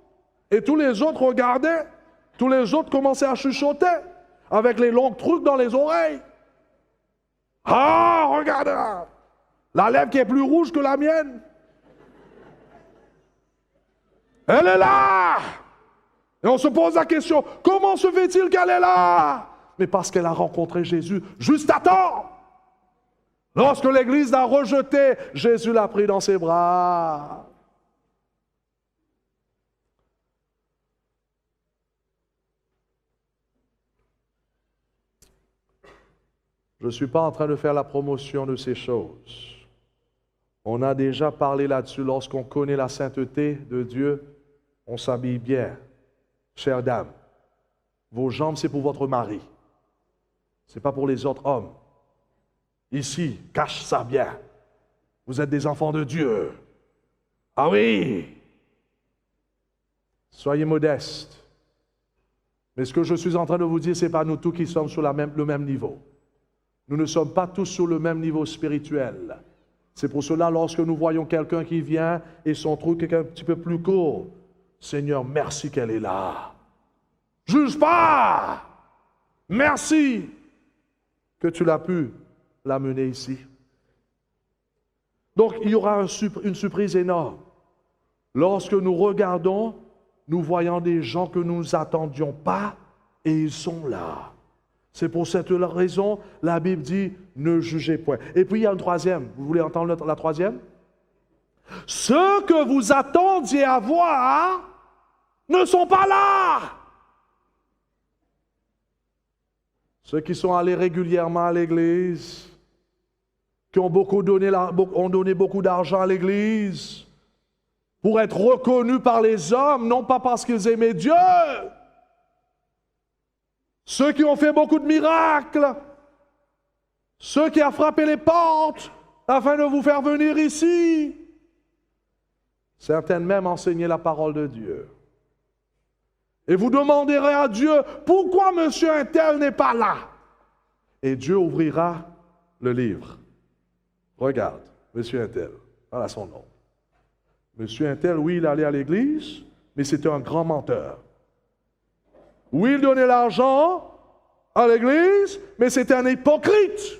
et tous les autres regardaient. Tous les autres commençaient à chuchoter avec les longs trucs dans les oreilles. Ah, regarde là, la lèvre qui est plus rouge que la mienne. Elle est là. Et on se pose la question, comment se fait-il qu'elle est là? Mais parce qu'elle a rencontré Jésus juste à temps. Lorsque l'Église l'a rejeté, Jésus l'a pris dans ses bras. Je ne suis pas en train de faire la promotion de ces choses. On a déjà parlé là-dessus. Lorsqu'on connaît la sainteté de Dieu, on s'habille bien. Chère dame, vos jambes, c'est pour votre mari. Ce n'est pas pour les autres hommes. Ici, cache ça bien. Vous êtes des enfants de Dieu. Ah oui! Soyez modestes. Mais ce que je suis en train de vous dire, ce n'est pas nous tous qui sommes sur le même niveau. Nous ne sommes pas tous sur le même niveau spirituel. C'est pour cela, lorsque nous voyons quelqu'un qui vient et son truc est un petit peu plus court, Seigneur, merci qu'elle est là. Juge pas! Merci que tu l'as pu l'amener ici. Donc, il y aura une surprise énorme. Lorsque nous regardons, nous voyons des gens que nous n'attendions pas et ils sont là. C'est pour cette raison, la Bible dit, ne jugez point. Et puis il y a une troisième. Vous voulez entendre la troisième? Ceux que vous attendiez à voir ne sont pas là. Ceux qui sont allés régulièrement à l'église, qui ont donné beaucoup d'argent à l'église, pour être reconnus par les hommes, non pas parce qu'ils aimaient Dieu. Ceux qui ont fait beaucoup de miracles, ceux qui ont frappé les portes afin de vous faire venir ici. Certaines même enseignaient la parole de Dieu. Et vous demanderez à Dieu, pourquoi monsieur un tel n'est pas là? Et Dieu ouvrira le livre. Regarde, monsieur un tel, voilà son nom. Monsieur un tel, oui, il allait à l'église, mais c'était un grand menteur. Oui, il donnait l'argent à l'église, mais c'était un hypocrite.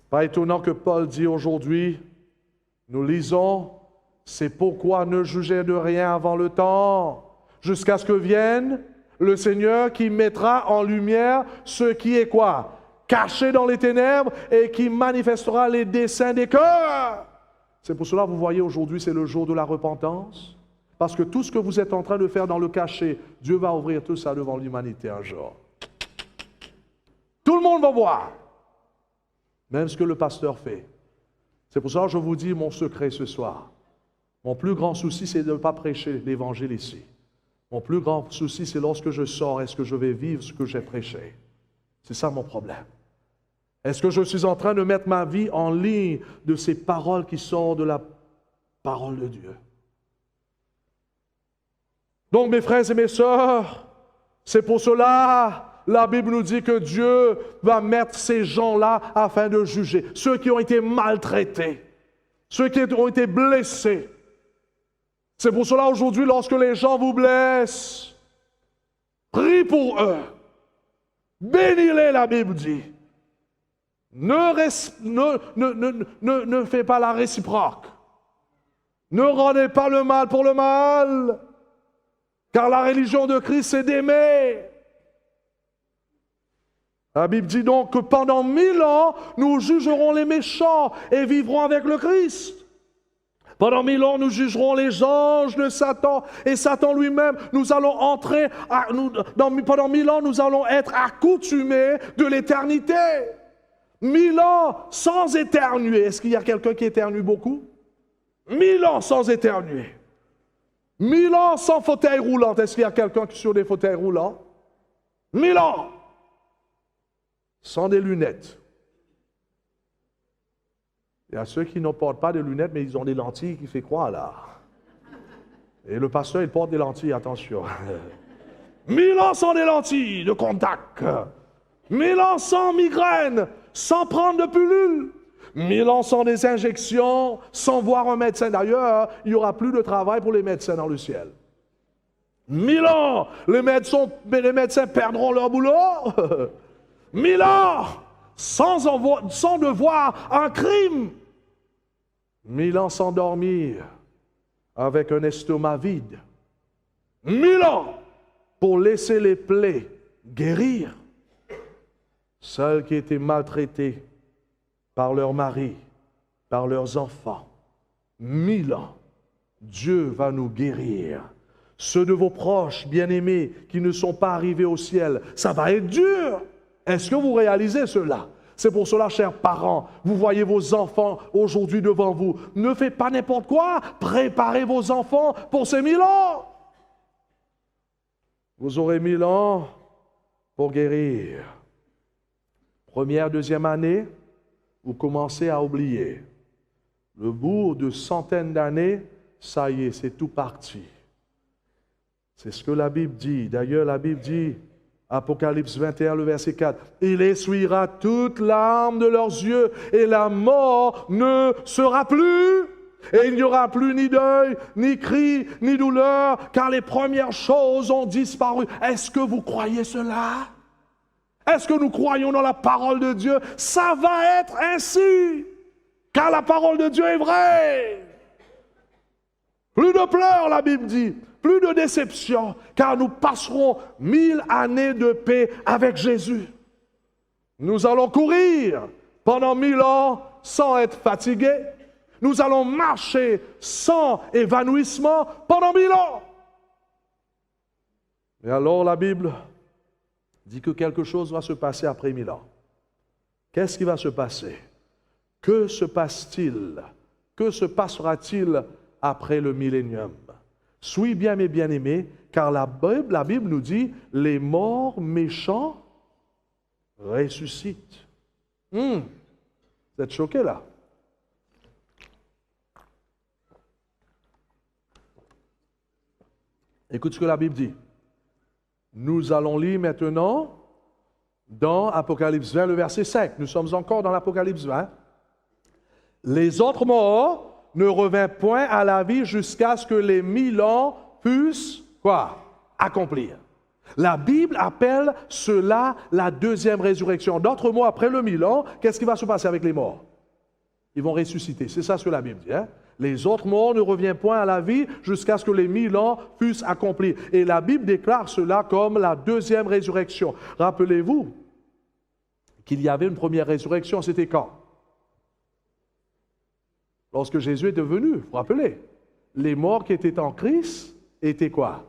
Pas étonnant que Paul dit aujourd'hui, nous lisons, c'est pourquoi ne jugez de rien avant le temps, jusqu'à ce que vienne le Seigneur qui mettra en lumière ce qui est quoi? Caché dans les ténèbres et qui manifestera les desseins des cœurs. C'est pour cela que vous voyez aujourd'hui, c'est le jour de la repentance. Parce que tout ce que vous êtes en train de faire dans le cachet, Dieu va ouvrir tout ça devant l'humanité un jour. Tout le monde va voir. Même ce que le pasteur fait. C'est pour ça que je vous dis mon secret ce soir. Mon plus grand souci, c'est de ne pas prêcher l'évangile ici. Mon plus grand souci, c'est lorsque je sors, est-ce que je vais vivre ce que j'ai prêché? C'est ça mon problème. Est-ce que je suis en train de mettre ma vie en ligne de ces paroles qui sortent de la parole de Dieu. Donc, mes frères et mes sœurs, c'est pour cela la Bible nous dit que Dieu va mettre ces gens-là afin de juger. Ceux qui ont été maltraités, ceux qui ont été blessés. C'est pour cela aujourd'hui, lorsque les gens vous blessent, prie pour eux. Bénis-les, la Bible dit. Ne fais pas la réciproque. Ne rendez pas le mal pour le mal. Car la religion de Christ, c'est d'aimer. La Bible dit donc que pendant 1000 ans, nous jugerons les méchants et vivrons avec le Christ. Pendant 1000 ans, nous jugerons les anges de Satan et Satan lui-même. Nous allons entrer, pendant 1000 ans, nous allons être accoutumés de l'éternité. 1000 ans sans éternuer. Est-ce qu'il y a quelqu'un qui éternue beaucoup? 1000 ans sans éternuer. 1000 ans sans fauteuil roulant. Est-ce qu'il y a quelqu'un qui est sur des fauteuils roulants? 1000 ans sans des lunettes. Il y a ceux qui ne portent pas de lunettes, mais ils ont des lentilles qui fait croire là. Et le pasteur, il porte des lentilles, attention. 1000 ans sans des lentilles de contact. 1000 ans sans migraine, sans prendre de pilule. 1000 ans sans des injections, sans voir un médecin. D'ailleurs, il n'y aura plus de travail pour les médecins dans le ciel. 1000 ans, les médecins perdront leur boulot. 1000 ans sans devoir un crime. 1000 ans sans dormir, avec un estomac vide. 1000 ans pour laisser les plaies guérir. Celles qui étaient maltraitées par leur mari, par leurs enfants. 1000 ans, Dieu va nous guérir. Ceux de vos proches bien-aimés qui ne sont pas arrivés au ciel, ça va être dur. Est-ce que vous réalisez cela? C'est pour cela, chers parents, vous voyez vos enfants aujourd'hui devant vous. Ne faites pas n'importe quoi. Préparez vos enfants pour ces 1000 ans. Vous aurez 1000 ans pour guérir. Première, deuxième année, vous commencez à oublier. Le bout de centaines d'années, ça y est, c'est tout parti. C'est ce que la Bible dit. D'ailleurs, la Bible dit, Apocalypse 21, le verset 4, « Il essuiera toute larme de leurs yeux et la mort ne sera plus. Et il n'y aura plus ni deuil, ni cri, ni douleur, car les premières choses ont disparu. » Est-ce que vous croyez cela? Est-ce que nous croyons dans la parole de Dieu? Ça va être ainsi, car la parole de Dieu est vraie. Plus de pleurs, la Bible dit, plus de déception, car nous passerons 1000 années de paix avec Jésus. Nous allons courir pendant 1000 ans sans être fatigués. Nous allons marcher sans évanouissement pendant 1000 ans. Et alors la Bible dit que quelque chose va se passer après 1000 ans. Qu'est-ce qui va se passer? Que se passe-t-il? Que se passera-t-il après le millénium? Suis bien mes bien-aimés, car la Bible nous dit, les morts méchants ressuscitent. Vous êtes choqués là? Écoute ce que la Bible dit. Nous allons lire maintenant dans Apocalypse 20, le verset 5. Nous sommes encore dans l'Apocalypse 20. Les autres morts ne revinrent point à la vie jusqu'à ce que les 1000 ans puissent, quoi? Accomplir. La Bible appelle cela la deuxième résurrection. D'autres mots, après le 1000 ans, qu'est-ce qui va se passer avec les morts? Ils vont ressusciter. C'est ça ce que la Bible dit. Hein? Les autres morts ne reviennent point à la vie jusqu'à ce que les 1000 ans puissent accomplir. Et la Bible déclare cela comme la deuxième résurrection. Rappelez-vous qu'il y avait une première résurrection, c'était quand? Lorsque Jésus est venu, vous vous rappelez? Les morts qui étaient en Christ étaient quoi?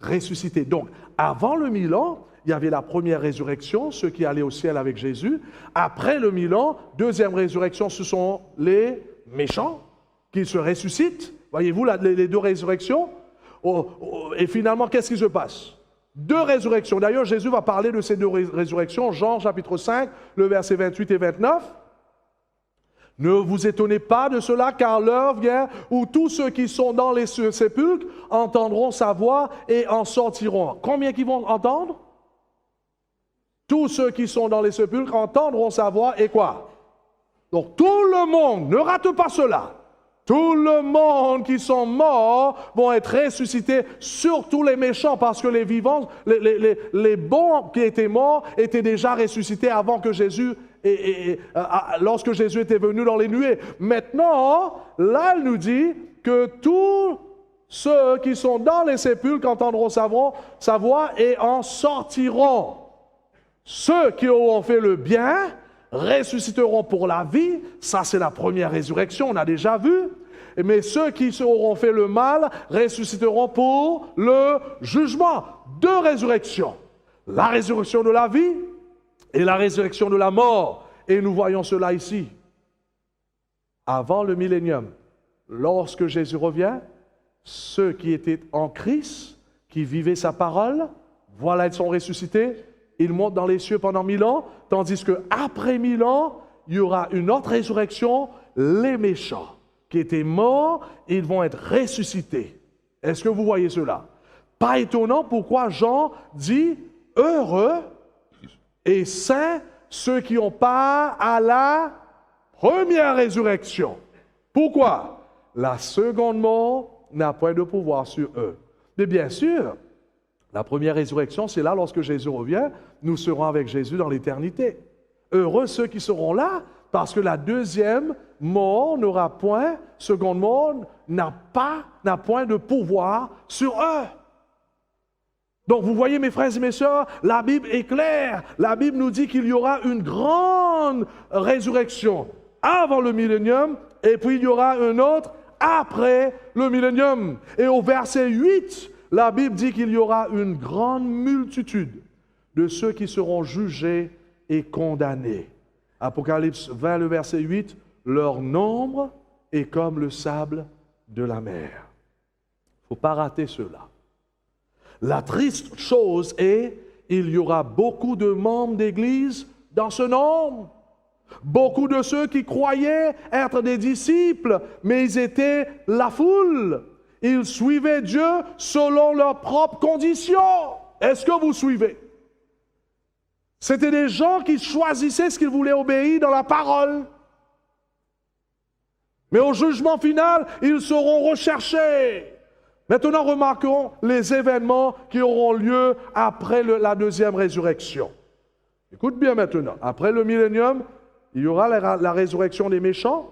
Ressuscités. Donc, avant le 1000 ans, il y avait la première résurrection, ceux qui allaient au ciel avec Jésus. Après le 1000 ans, deuxième résurrection, ce sont les méchants qui se ressuscitent. Voyez-vous les deux résurrections? Et finalement, qu'est-ce qui se passe? Deux résurrections. D'ailleurs, Jésus va parler de ces deux résurrections. Jean chapitre 5, le verset 28 et 29. Ne vous étonnez pas de cela, car l'heure vient où tous ceux qui sont dans les sépulcres entendront sa voix et en sortiront. Combien qui vont entendre? Tous ceux qui sont dans les sépulcres entendront sa voix et quoi? Donc tout le monde, ne rate pas cela. Tout le monde qui sont morts vont être ressuscités, surtout les méchants, parce que les vivants, les bons qui étaient morts étaient déjà ressuscités avant que Jésus, lorsque Jésus était venu dans les nuées. Maintenant, là, il nous dit que tous ceux qui sont dans les sépulcres entendront sa voix et en sortiront. Ceux qui auront fait le bien ressusciteront pour la vie, ça c'est la première résurrection, on a déjà vu. Mais ceux qui auront fait le mal ressusciteront pour le jugement. Deux résurrections, la résurrection de la vie et la résurrection de la mort. Et nous voyons cela ici. Avant le millénium, lorsque Jésus revient, ceux qui étaient en Christ, qui vivaient sa parole, voilà, ils sont ressuscités. Ils montent dans les cieux pendant 1000 ans, tandis qu'après 1000 ans, il y aura une autre résurrection. Les méchants qui étaient morts, ils vont être ressuscités. Est-ce que vous voyez cela? Pas étonnant pourquoi Jean dit « Heureux et saints ceux qui ont part à la première résurrection ». Pourquoi? La seconde mort n'a point de pouvoir sur eux. Mais bien sûr, la première résurrection, c'est là, lorsque Jésus revient, nous serons avec Jésus dans l'éternité. Heureux ceux qui seront là, parce que la deuxième mort n'aura point, seconde mort n'a point de pouvoir sur eux. Donc vous voyez mes frères et mes sœurs, la Bible est claire. La Bible nous dit qu'il y aura une grande résurrection avant le millénium, et puis il y aura une autre après le millénium. Et au verset 8, la Bible dit qu'il y aura une grande multitude de ceux qui seront jugés et condamnés. Apocalypse 20, le verset 8, leur nombre est comme le sable de la mer. Il ne faut pas rater cela. La triste chose est, il y aura beaucoup de membres d'Église dans ce nombre. Beaucoup de ceux qui croyaient être des disciples, mais ils étaient la foule. Ils suivaient Dieu selon leurs propres conditions. Est-ce que vous suivez? C'était des gens qui choisissaient ce qu'ils voulaient obéir dans la parole. Mais au jugement final, ils seront recherchés. Maintenant, remarquons les événements qui auront lieu après la deuxième résurrection. Écoute bien maintenant. Après le millénium, il y aura la résurrection des méchants.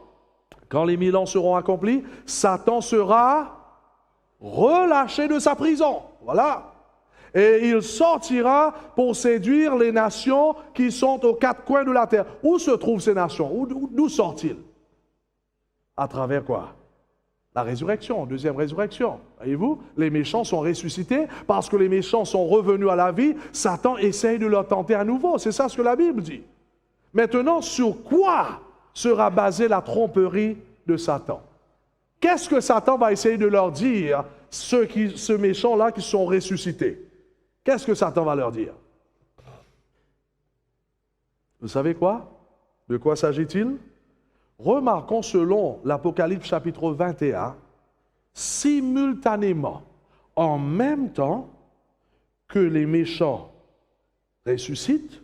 Quand les 1000 ans seront accomplis, Satan sera relâché de sa prison. Voilà. Et il sortira pour séduire les nations qui sont aux quatre coins de la terre. Où se trouvent ces nations? D'où sortent-ils? À travers quoi? La résurrection, deuxième résurrection. Voyez-vous, les méchants sont ressuscités parce que les méchants sont revenus à la vie. Satan essaye de leur tenter à nouveau. C'est ça ce que la Bible dit. Maintenant, sur quoi sera basée la tromperie de Satan? Qu'est-ce que Satan va essayer de leur dire, ces méchants-là qui sont ressuscités? Qu'est-ce que Satan va leur dire? Vous savez quoi? De quoi s'agit-il? Remarquons selon l'Apocalypse chapitre 21, simultanément, en même temps que les méchants ressuscitent,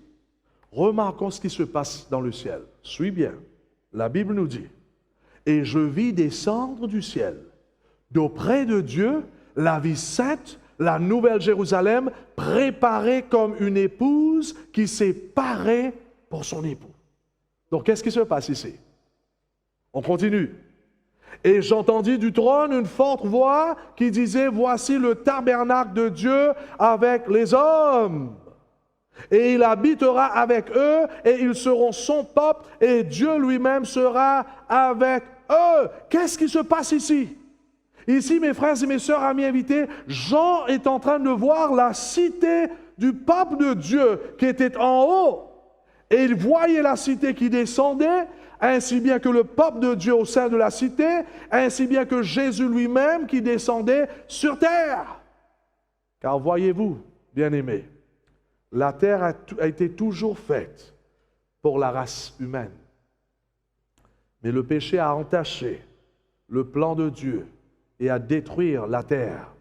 remarquons ce qui se passe dans le ciel. Suis bien. La Bible nous dit, « Et je vis descendre du ciel, d'auprès de Dieu, la vie sainte, la nouvelle Jérusalem, préparée comme une épouse qui s'est parée pour son époux. » Donc, qu'est-ce qui se passe ici? On continue. « Et j'entendis du trône une forte voix qui disait, « Voici le tabernacle de Dieu avec les hommes. Et il habitera avec eux, et ils seront son peuple, et Dieu lui-même sera avec eux. » Qu'est-ce qui se passe ici? Ici, mes frères et mes sœurs, amis invités, Jean est en train de voir la cité du peuple de Dieu qui était en haut. Et il voyait la cité qui descendait, ainsi bien que le peuple de Dieu au sein de la cité, ainsi bien que Jésus lui-même qui descendait sur terre. Car voyez-vous, bien-aimés, la terre a été toujours faite pour la race humaine. Mais le péché a entaché le plan de Dieu et a détruire la terre.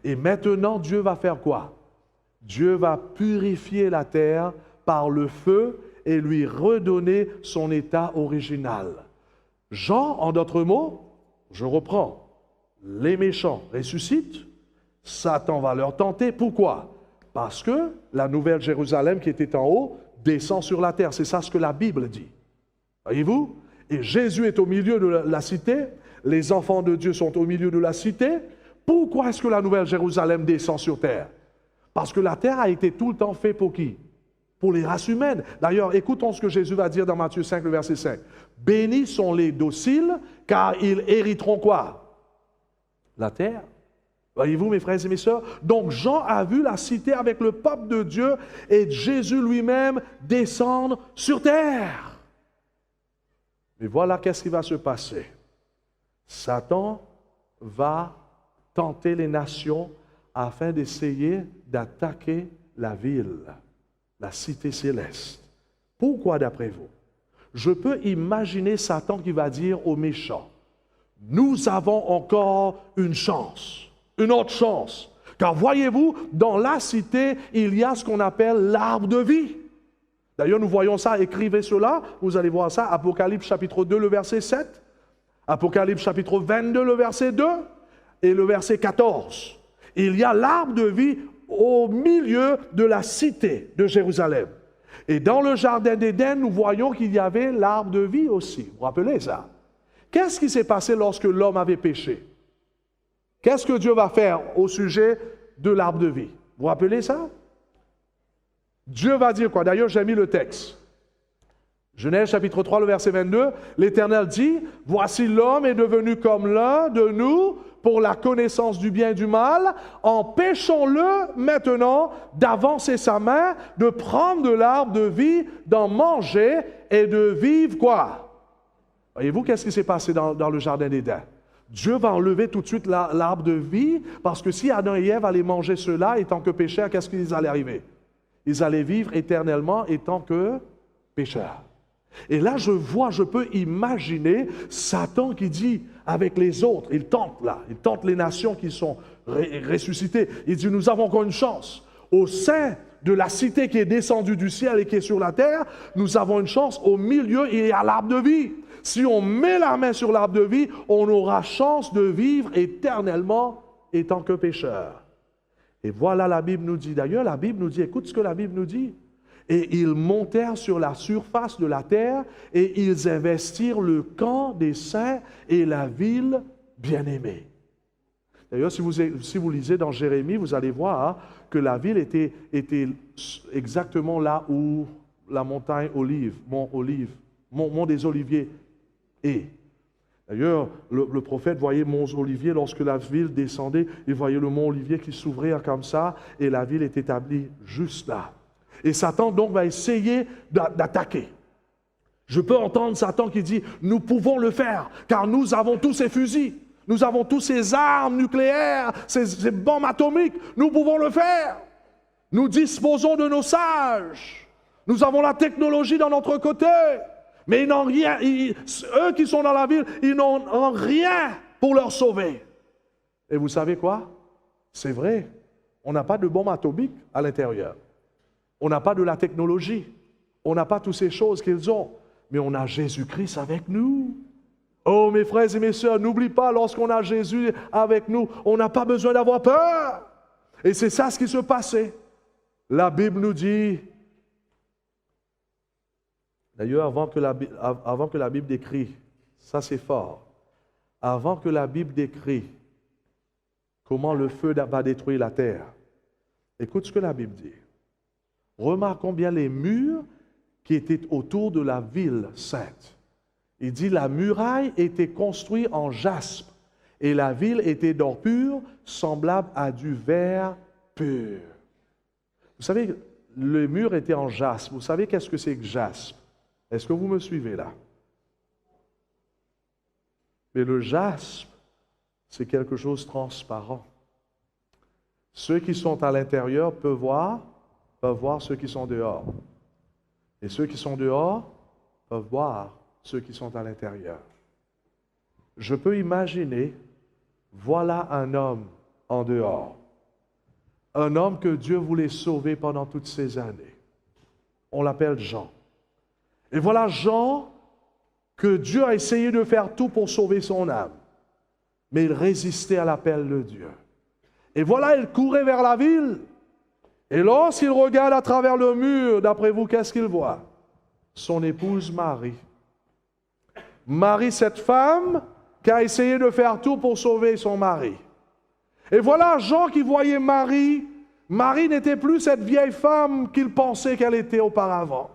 Et maintenant, Dieu va faire quoi? Dieu va purifier la terre par le feu et lui redonner son état original. Jean, en d'autres mots, je reprends, les méchants ressuscitent, Satan va leur tenter. Pourquoi? Parce que la nouvelle Jérusalem qui était en haut descend sur la terre. C'est ça ce que la Bible dit. Voyez-vous? Et Jésus est au milieu de la cité, les enfants de Dieu sont au milieu de la cité. Pourquoi est-ce que la nouvelle Jérusalem descend sur terre? Parce que la terre a été tout le temps faite pour qui? Pour les races humaines. D'ailleurs, écoutons ce que Jésus va dire dans Matthieu 5, le verset 5. Bénis sont les dociles, car ils hériteront quoi? La terre. Voyez-vous, mes frères et mes sœurs? Donc, Jean a vu la cité avec le peuple de Dieu et Jésus lui-même descendre sur terre. Mais voilà qu'est-ce qui va se passer. Satan va tenter les nations afin d'essayer d'attaquer la ville, la cité céleste. Pourquoi d'après vous? Je peux imaginer Satan qui va dire aux méchants, nous avons encore une chance, une autre chance. Car voyez-vous, dans la cité, il y a ce qu'on appelle l'arbre de vie. D'ailleurs, nous voyons ça, écrivez cela, vous allez voir ça, Apocalypse chapitre 2, le verset 7, Apocalypse chapitre 22, le verset 2, et le verset 14. Il y a l'arbre de vie au milieu de la cité de Jérusalem. Et dans le jardin d'Éden, nous voyons qu'il y avait l'arbre de vie aussi. Vous vous rappelez ça? Qu'est-ce qui s'est passé lorsque l'homme avait péché? Qu'est-ce que Dieu va faire au sujet de l'arbre de vie? Vous vous rappelez ça? Dieu va dire quoi? D'ailleurs, j'ai mis le texte. Genèse chapitre 3, le verset 22, l'Éternel dit, « Voici l'homme est devenu comme l'un de nous pour la connaissance du bien et du mal. Empêchons-le maintenant d'avancer sa main, de prendre de l'arbre de vie, d'en manger et de vivre quoi? » Voyez-vous, qu'est-ce qui s'est passé dans le jardin d'Éden? Dieu va enlever tout de suite l'arbre de vie, parce que si Adam et Ève allaient manger cela, étant que pécheurs, qu'est-ce qui allait arriver? Ils allaient vivre éternellement étant que pécheurs. Et là, je peux imaginer Satan qui dit avec les autres, il tente les nations qui sont ressuscitées. Il dit, nous avons encore une chance. Au sein de la cité qui est descendue du ciel et qui est sur la terre, nous avons une chance. Au milieu, il y a l'arbre de vie. Si on met la main sur l'arbre de vie, on aura chance de vivre éternellement étant que pécheurs. Et voilà, la Bible nous dit, d'ailleurs, la Bible nous dit, écoute ce que la Bible nous dit. Et ils montèrent sur la surface de la terre et ils investirent le camp des saints et la ville bien-aimée. D'ailleurs, si vous lisez dans Jérémie, vous allez voir que la ville était exactement là où la montagne Olive, mont des Oliviers est. D'ailleurs, le prophète voyait Mont Olivier lorsque la ville descendait, il voyait le Mont Olivier qui s'ouvrait comme ça et la ville est établie juste là. Et Satan donc va essayer d'attaquer. Je peux entendre Satan qui dit, nous pouvons le faire, car nous avons tous ces fusils, nous avons tous ces armes nucléaires, ces bombes atomiques, nous pouvons le faire. Nous disposons de nos sages, nous avons la technologie dans notre côté, mais ils n'ont rien, eux qui sont dans la ville, ils n'ont rien pour leur sauver. Et vous savez quoi? C'est vrai, on n'a pas de bombes atomiques à l'intérieur. On n'a pas de la technologie, on n'a pas toutes ces choses qu'ils ont, mais on a Jésus-Christ avec nous. Oh mes frères et mes sœurs, n'oublie pas, lorsqu'on a Jésus avec nous, on n'a pas besoin d'avoir peur. Et c'est ça ce qui se passait. La Bible nous dit, d'ailleurs avant que la Bible décrit, ça c'est fort, avant que la Bible décrit comment le feu va détruire la terre, écoute ce que la Bible dit. Remarquons bien les murs qui étaient autour de la ville sainte. Il dit, la muraille était construite en jaspe et la ville était d'or pur, semblable à du verre pur. Vous savez, le mur était en jaspe. Vous savez qu'est-ce que c'est que jaspe? Est-ce que vous me suivez là? Mais le jaspe, c'est quelque chose de transparent. Ceux qui sont à l'intérieur peuvent voir ceux qui sont dehors. Et ceux qui sont dehors peuvent voir ceux qui sont à l'intérieur. Je peux imaginer, voilà un homme en dehors. Un homme que Dieu voulait sauver pendant toutes ces années. On l'appelle Jean. Et voilà Jean que Dieu a essayé de faire tout pour sauver son âme. Mais il résistait à l'appel de Dieu. Et voilà, il courait vers la ville. Et lorsqu'il regarde à travers le mur, d'après vous, qu'est-ce qu'il voit? Son épouse Marie. Marie, cette femme qui a essayé de faire tout pour sauver son mari. Et voilà Jean qui voyait Marie. Marie n'était plus cette vieille femme qu'il pensait qu'elle était auparavant.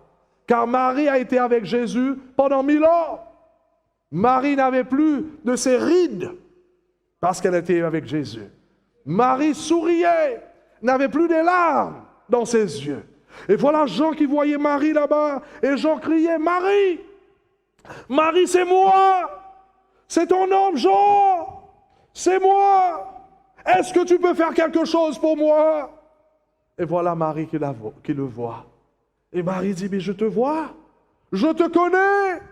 Car Marie a été avec Jésus pendant 1000 ans. Marie n'avait plus de ses rides parce qu'elle était avec Jésus. Marie souriait, n'avait plus des larmes dans ses yeux. Et voilà Jean qui voyait Marie là-bas. Et Jean criait, Marie, Marie, c'est moi. C'est ton homme, Jean. C'est moi. Est-ce que tu peux faire quelque chose pour moi? Et voilà Marie qui le voit. Et Marie dit, mais je te vois. Je te connais.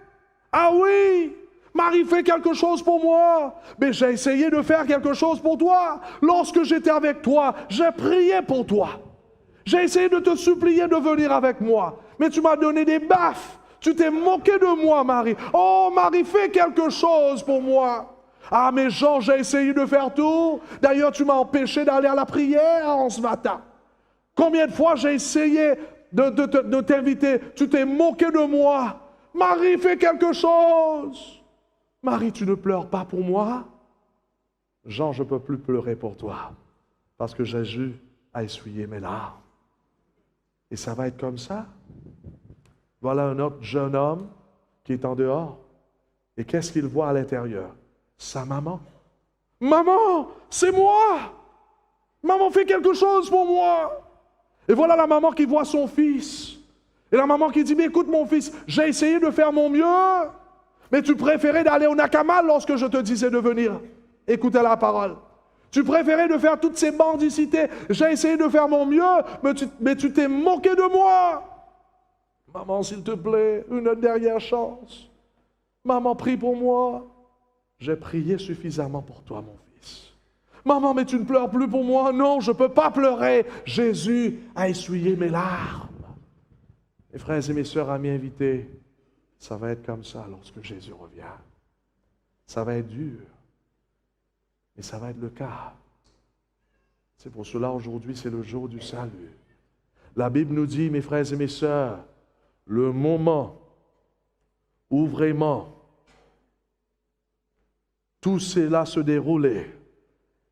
Ah oui. Marie fait quelque chose pour moi. Mais j'ai essayé de faire quelque chose pour toi. Lorsque j'étais avec toi, j'ai prié pour toi. J'ai essayé de te supplier de venir avec moi. Mais tu m'as donné des baffes. Tu t'es moqué de moi, Marie. Oh, Marie, fais quelque chose pour moi. Ah, mais Jean, j'ai essayé de faire tout. D'ailleurs, tu m'as empêché d'aller à la prière en ce matin. Combien de fois j'ai essayé de t'inviter. Tu t'es moqué de moi. Marie, fais quelque chose. Marie, tu ne pleures pas pour moi? Jean, je ne peux plus pleurer pour toi. Parce que Jésus a essuyé mes larmes. Et ça va être comme ça. Voilà un autre jeune homme qui est en dehors. Et qu'est-ce qu'il voit à l'intérieur? Sa maman. Maman, c'est moi! Maman, fais quelque chose pour moi! Et voilà la maman qui voit son fils. Et la maman qui dit, mais écoute mon fils, j'ai essayé de faire mon mieux, mais tu préférais d'aller au Nakamal lorsque je te disais de venir. Écoutez la parole. Tu préférais de faire toutes ces bandicités. J'ai essayé de faire mon mieux, mais tu t'es moqué de moi. Maman, s'il te plaît, une dernière chance. Maman, prie pour moi. J'ai prié suffisamment pour toi, mon fils. Maman, mais tu ne pleures plus pour moi. Non, je ne peux pas pleurer. Jésus a essuyé mes larmes. Mes frères et mes sœurs, amis invités, ça va être comme ça lorsque Jésus revient. Ça va être dur. Mais ça va être le cas. C'est pour cela aujourd'hui, c'est le jour du salut. La Bible nous dit, mes frères et mes sœurs, le moment où vraiment tout cela se déroulait,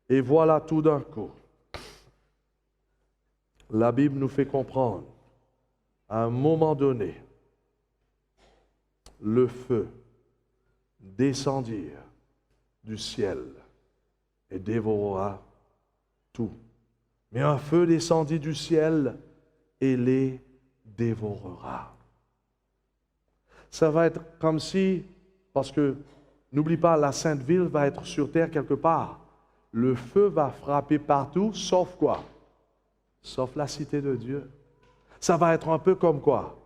et voilà tout d'un coup, la Bible nous fait comprendre, à un moment donné, le feu descendir du ciel et dévorera tout. Mais un feu descendit du ciel et les dévorera. Ça va être comme si, parce que n'oublie pas, la Sainte Ville va être sur terre quelque part. Le feu va frapper partout, sauf quoi? Sauf la cité de Dieu. Ça va être un peu comme quoi?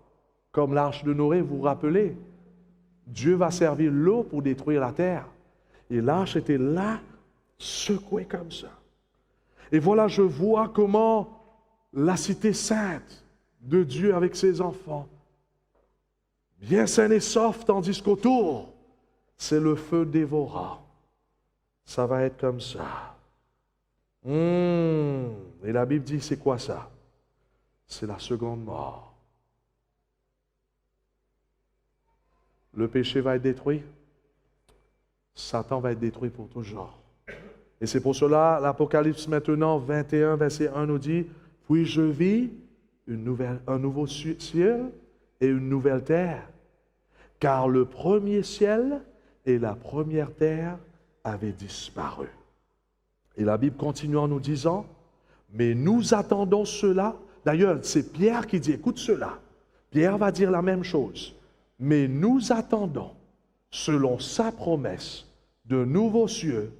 Comme l'arche de Noé, vous vous rappelez? Dieu va servir l'eau pour détruire la terre. Et l'arche était là, secouée comme ça. Et voilà, je vois comment la cité sainte de Dieu avec ses enfants, bien saine et sauf, tandis qu'autour, c'est le feu dévorant. Ça va être comme ça. Et la Bible dit, c'est quoi ça? C'est la seconde mort. Le péché va être détruit. Satan va être détruit pour toujours. Et c'est pour cela, l'Apocalypse maintenant, 21, verset 1 nous dit, « Puis je vis un nouveau ciel et une nouvelle terre, car le premier ciel et la première terre avaient disparu. » Et la Bible continue en nous disant, « Mais nous attendons cela. » D'ailleurs, c'est Pierre qui dit, écoute cela. Pierre va dire la même chose. « Mais nous attendons, selon sa promesse, de nouveaux cieux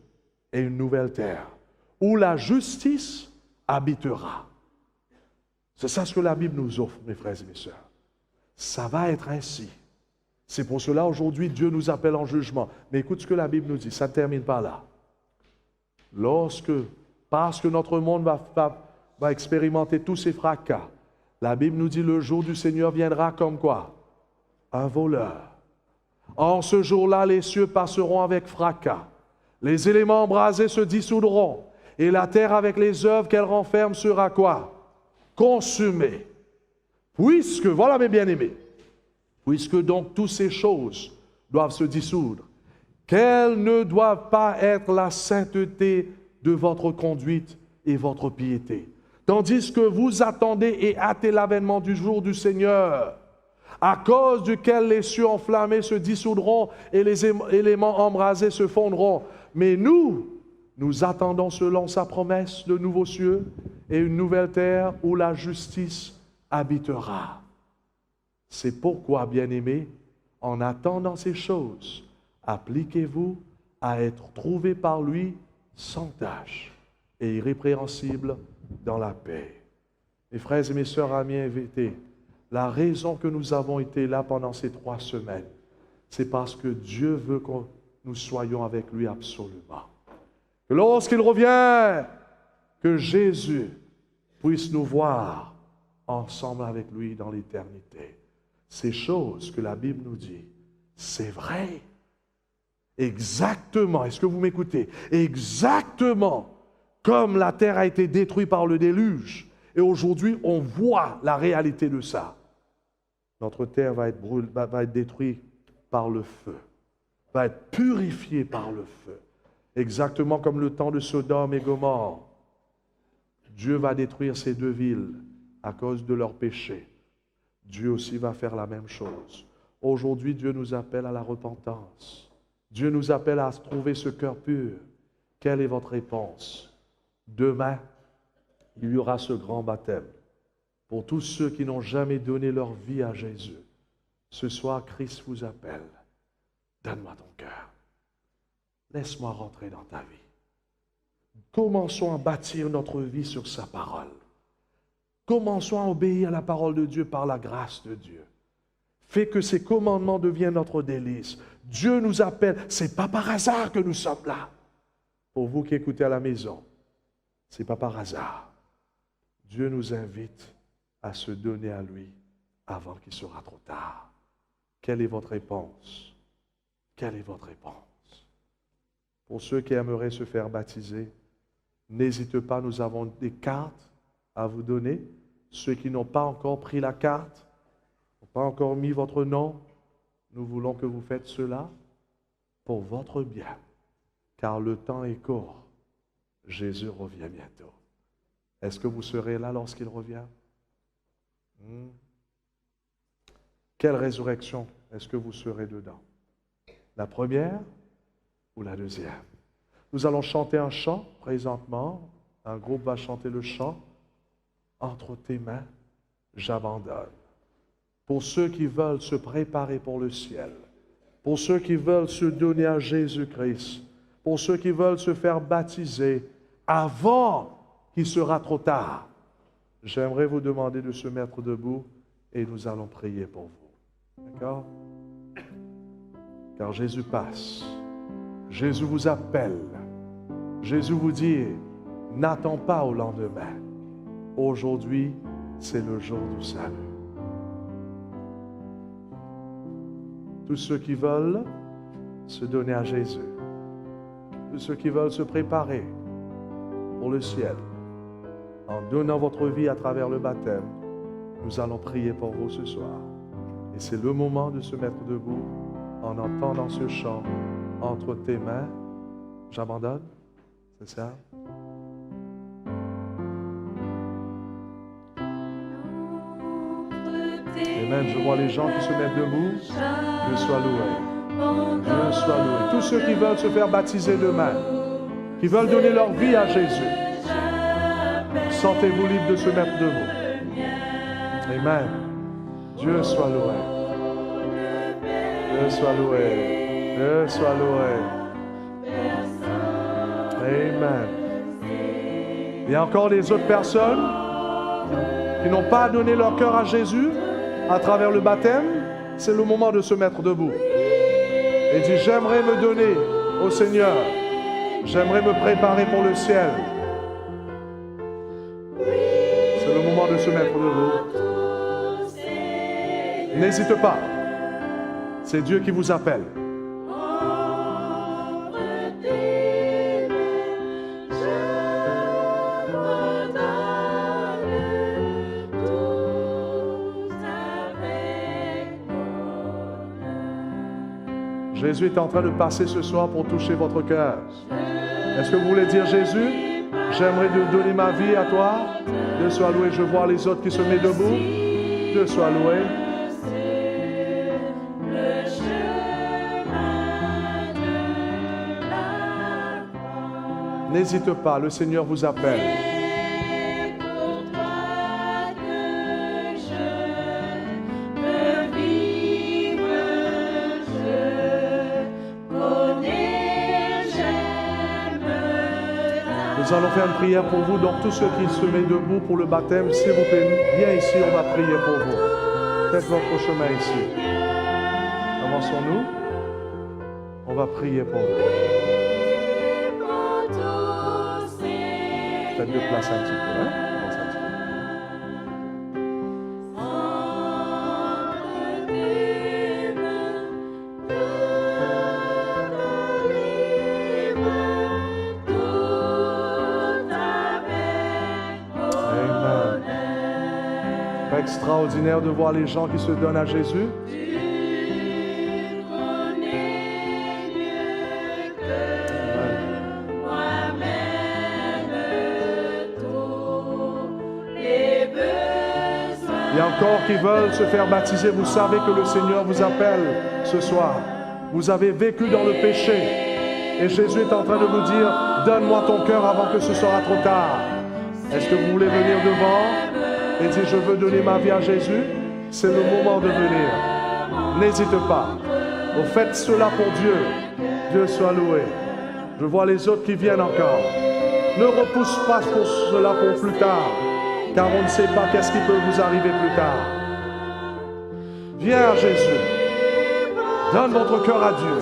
et une nouvelle terre, où la justice habitera. » C'est ça ce que la Bible nous offre, mes frères et mes sœurs. Ça va être ainsi. C'est pour cela, aujourd'hui, Dieu nous appelle en jugement. Mais écoute ce que la Bible nous dit, ça ne termine pas là. Parce que notre monde va expérimenter tous ces fracas, la Bible nous dit, le jour du Seigneur viendra comme quoi? Un voleur. En ce jour-là, les cieux passeront avec fracas. Les éléments embrasés se dissoudront. Et la terre avec les œuvres qu'elle renferme sera quoi? Consumée. Puisque, voilà mes bien-aimés, puisque donc toutes ces choses doivent se dissoudre, quelle ne doit pas être la sainteté de votre conduite et votre piété. Tandis que vous attendez et hâtez l'avènement du jour du Seigneur, à cause duquel les cieux enflammés se dissoudront et les éléments embrasés se fondront. Mais nous attendons selon sa promesse de nouveaux cieux et une nouvelle terre où la justice habitera. C'est pourquoi, bien-aimés, en attendant ces choses, appliquez-vous à être trouvés par lui sans tache et irrépréhensibles dans la paix. Mes frères et mes sœurs, amis invités, la raison que nous avons été là pendant ces 3 semaines, c'est parce que Dieu veut que nous soyons avec lui absolument. Que lorsqu'il revient, que Jésus puisse nous voir ensemble avec lui dans l'éternité. Ces choses que la Bible nous dit, c'est vrai. Exactement, est-ce que vous m'écoutez? Exactement comme la terre a été détruite par le déluge. Et aujourd'hui, on voit la réalité de ça. Notre terre va être détruite par le feu, va être purifiée par le feu. Exactement comme le temps de Sodome et Gomorrhe. Dieu va détruire ces 2 villes à cause de leur péché. Dieu aussi va faire la même chose. Aujourd'hui, Dieu nous appelle à la repentance. Dieu nous appelle à trouver ce cœur pur. Quelle est votre réponse? Demain, il y aura ce grand baptême. Pour tous ceux qui n'ont jamais donné leur vie à Jésus, ce soir, Christ vous appelle. Donne-moi ton cœur. Laisse-moi rentrer dans ta vie. Commençons à bâtir notre vie sur sa parole. Commençons à obéir à la parole de Dieu par la grâce de Dieu. Fais que ses commandements deviennent notre délice. Dieu nous appelle. Ce n'est pas par hasard que nous sommes là. Pour vous qui écoutez à la maison, ce n'est pas par hasard. Dieu nous invite à se donner à lui avant qu'il sera trop tard. Quelle est votre réponse? Quelle est votre réponse? Pour ceux qui aimeraient se faire baptiser, n'hésitez pas, nous avons des cartes à vous donner. Ceux qui n'ont pas encore pris la carte, n'ont pas encore mis votre nom, nous voulons que vous faites cela pour votre bien, car le temps est court. Jésus revient bientôt. Est-ce que vous serez là lorsqu'il revient? Quelle résurrection est-ce que vous serez dedans? La première ou la deuxième? Nous allons chanter un chant présentement. Un groupe va chanter le chant. Entre tes mains, j'abandonne. Pour ceux qui veulent se préparer pour le ciel, pour ceux qui veulent se donner à Jésus-Christ, pour ceux qui veulent se faire baptiser avant qu'il sera trop tard, j'aimerais vous demander de se mettre debout et nous allons prier pour vous. D'accord? Car Jésus passe. Jésus vous appelle. Jésus vous dit, n'attends pas au lendemain. Aujourd'hui, c'est le jour du salut. Tous ceux qui veulent se donner à Jésus, tous ceux qui veulent se préparer pour le ciel, en donnant votre vie à travers le baptême, nous allons prier pour vous ce soir. Et c'est le moment de se mettre debout en entendant ce chant. Entre tes mains, j'abandonne. C'est ça? Amen. Je vois les gens qui se mettent debout. Dieu soit loué. Dieu soit loué. Tous ceux qui veulent se faire baptiser demain, qui veulent donner leur vie à Jésus, sentez-vous libre de se mettre debout. Amen. Dieu soit loué. Dieu soit loué. Dieu soit loué. Amen. Il y a encore des autres personnes qui n'ont pas donné leur cœur à Jésus à travers le baptême. C'est le moment de se mettre debout. Et dit, j'aimerais me donner au Seigneur. J'aimerais me préparer pour le ciel. C'est le moment de se mettre debout. N'hésite pas. C'est Dieu qui vous appelle. Jésus est en train de passer ce soir pour toucher votre cœur. Est-ce que vous voulez dire, Jésus, j'aimerais te donner ma vie à toi? Dieu soit loué. Je vois les autres qui se mettent debout. Dieu soit loué. N'hésite pas, le Seigneur vous appelle. Nous allons faire une prière pour vous. Donc tous ceux qui se mettent debout pour le baptême, s'il vous plaît, viens ici, on va prier pour vous. Faites votre chemin ici. Avançons-nous. On va prier pour vous. Faites de place un petit peu. Hein? Avance un petit peu. Extraordinaire de voir les gens qui se donnent à Jésus. Il y a encore qui veulent se faire baptiser. Vous savez que le Seigneur vous appelle ce soir. Vous avez vécu dans le péché. Et Jésus est en train de vous dire, donne-moi ton cœur avant que ce sera trop tard. Est-ce que vous voulez venir devant et dire, je veux donner ma vie à Jésus? C'est le moment de venir. N'hésite pas. Vous faites cela pour Dieu. Dieu soit loué. Je vois les autres qui viennent encore. Ne repousse pas pour cela pour plus tard, car on ne sait pas qu'est-ce qui peut vous arriver plus tard. Viens à Jésus. Donne votre cœur à Dieu.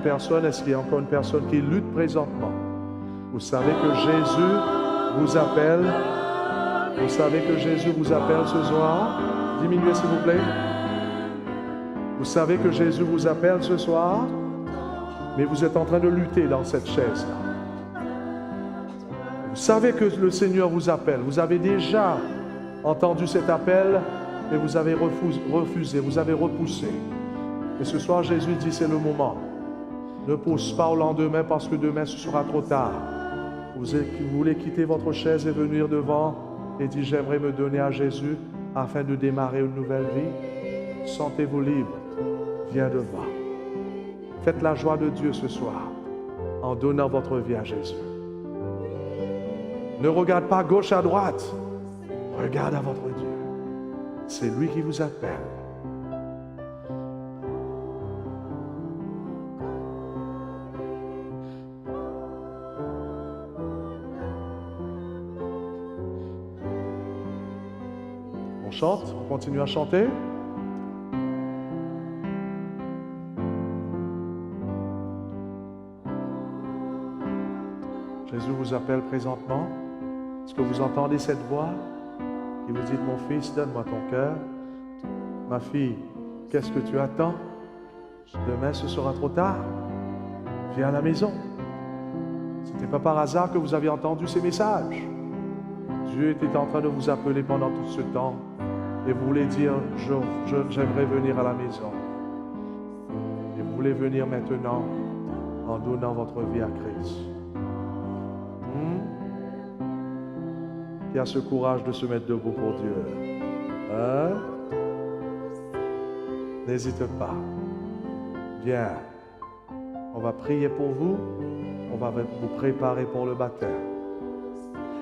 Personne, est-ce qu'il y a encore une personne qui lutte présentement? Vous savez que Jésus vous appelle. Vous savez que Jésus vous appelle ce soir. Diminuez s'il vous plaît. Vous savez que Jésus vous appelle ce soir, mais vous êtes en train de lutter dans cette chaise-là. Vous savez que le Seigneur vous appelle. Vous avez déjà entendu cet appel, mais vous avez refusé, vous avez repoussé. Et ce soir, Jésus dit, c'est le moment. Ne pousse pas au lendemain parce que demain ce sera trop tard. Vous voulez quitter votre chaise et venir devant et dire j'aimerais me donner à Jésus afin de démarrer une nouvelle vie. Sentez-vous libre. Viens devant. Faites la joie de Dieu ce soir en donnant votre vie à Jésus. Ne regarde pas gauche à droite. Regarde à votre Dieu. C'est lui qui vous appelle. On chante, on continue à chanter. Jésus vous appelle présentement. Est-ce que vous entendez cette voix qui vous dit, mon fils, donne-moi ton cœur. Ma fille, qu'est-ce que tu attends? Demain, ce sera trop tard. Viens à la maison. Ce n'était pas par hasard que vous avez entendu ces messages. Dieu était en train de vous appeler pendant tout ce temps. Et vous voulez dire, j'aimerais venir à la maison. Et vous voulez venir maintenant en donnant votre vie à Christ. Qui a ce courage de se mettre debout pour Dieu? Hein? N'hésite pas. Viens. On va prier pour vous. On va vous préparer pour le baptême.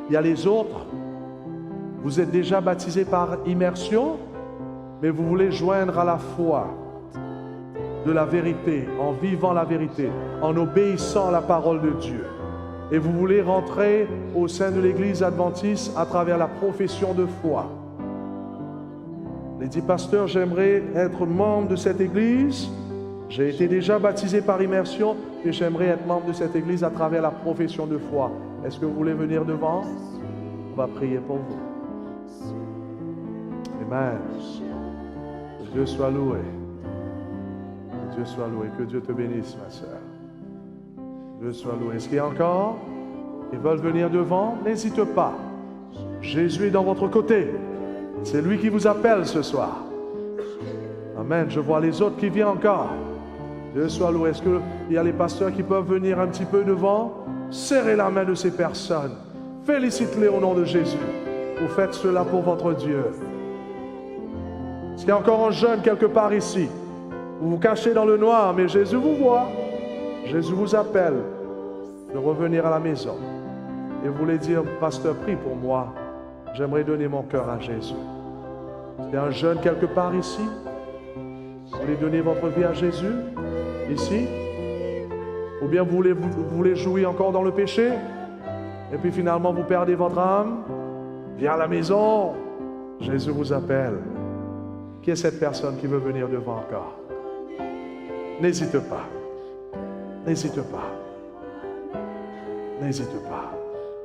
Il y a les autres. Vous êtes déjà baptisé par immersion, mais vous voulez joindre à la foi de la vérité, en vivant la vérité, en obéissant à la parole de Dieu. Et vous voulez rentrer au sein de l'Église adventiste à travers la profession de foi. Il dit, pasteur, j'aimerais être membre de cette Église. J'ai été déjà baptisé par immersion et j'aimerais être membre de cette Église à travers la profession de foi. Est-ce que vous voulez venir devant? On va prier pour vous. Amen. Que Dieu soit loué. Que Dieu soit loué. Que Dieu te bénisse, ma soeur. Que Dieu soit loué. Est-ce qu'il y a encore qui veulent venir devant? N'hésite pas. Jésus est dans votre côté. C'est lui qui vous appelle ce soir. Amen. Je vois les autres qui viennent encore. Dieu soit loué. Est-ce qu'il y a les pasteurs qui peuvent venir un petit peu devant? Serrez la main de ces personnes. Félicite-les au nom de Jésus. Vous faites cela pour votre Dieu. Est-ce qu'il y a encore un jeune quelque part ici? Vous vous cachez dans le noir, mais Jésus vous voit. Jésus vous appelle de revenir à la maison. Et vous voulez dire, pasteur, prie pour moi. J'aimerais donner mon cœur à Jésus. Il y a un jeune quelque part ici. Vous voulez donner votre vie à Jésus? Ici? Ou bien vous voulez jouer encore dans le péché? Et puis finalement vous perdez votre âme? Viens à la maison. Jésus vous appelle. Qui est cette personne qui veut venir devant encore? N'hésite pas. N'hésite pas. N'hésite pas.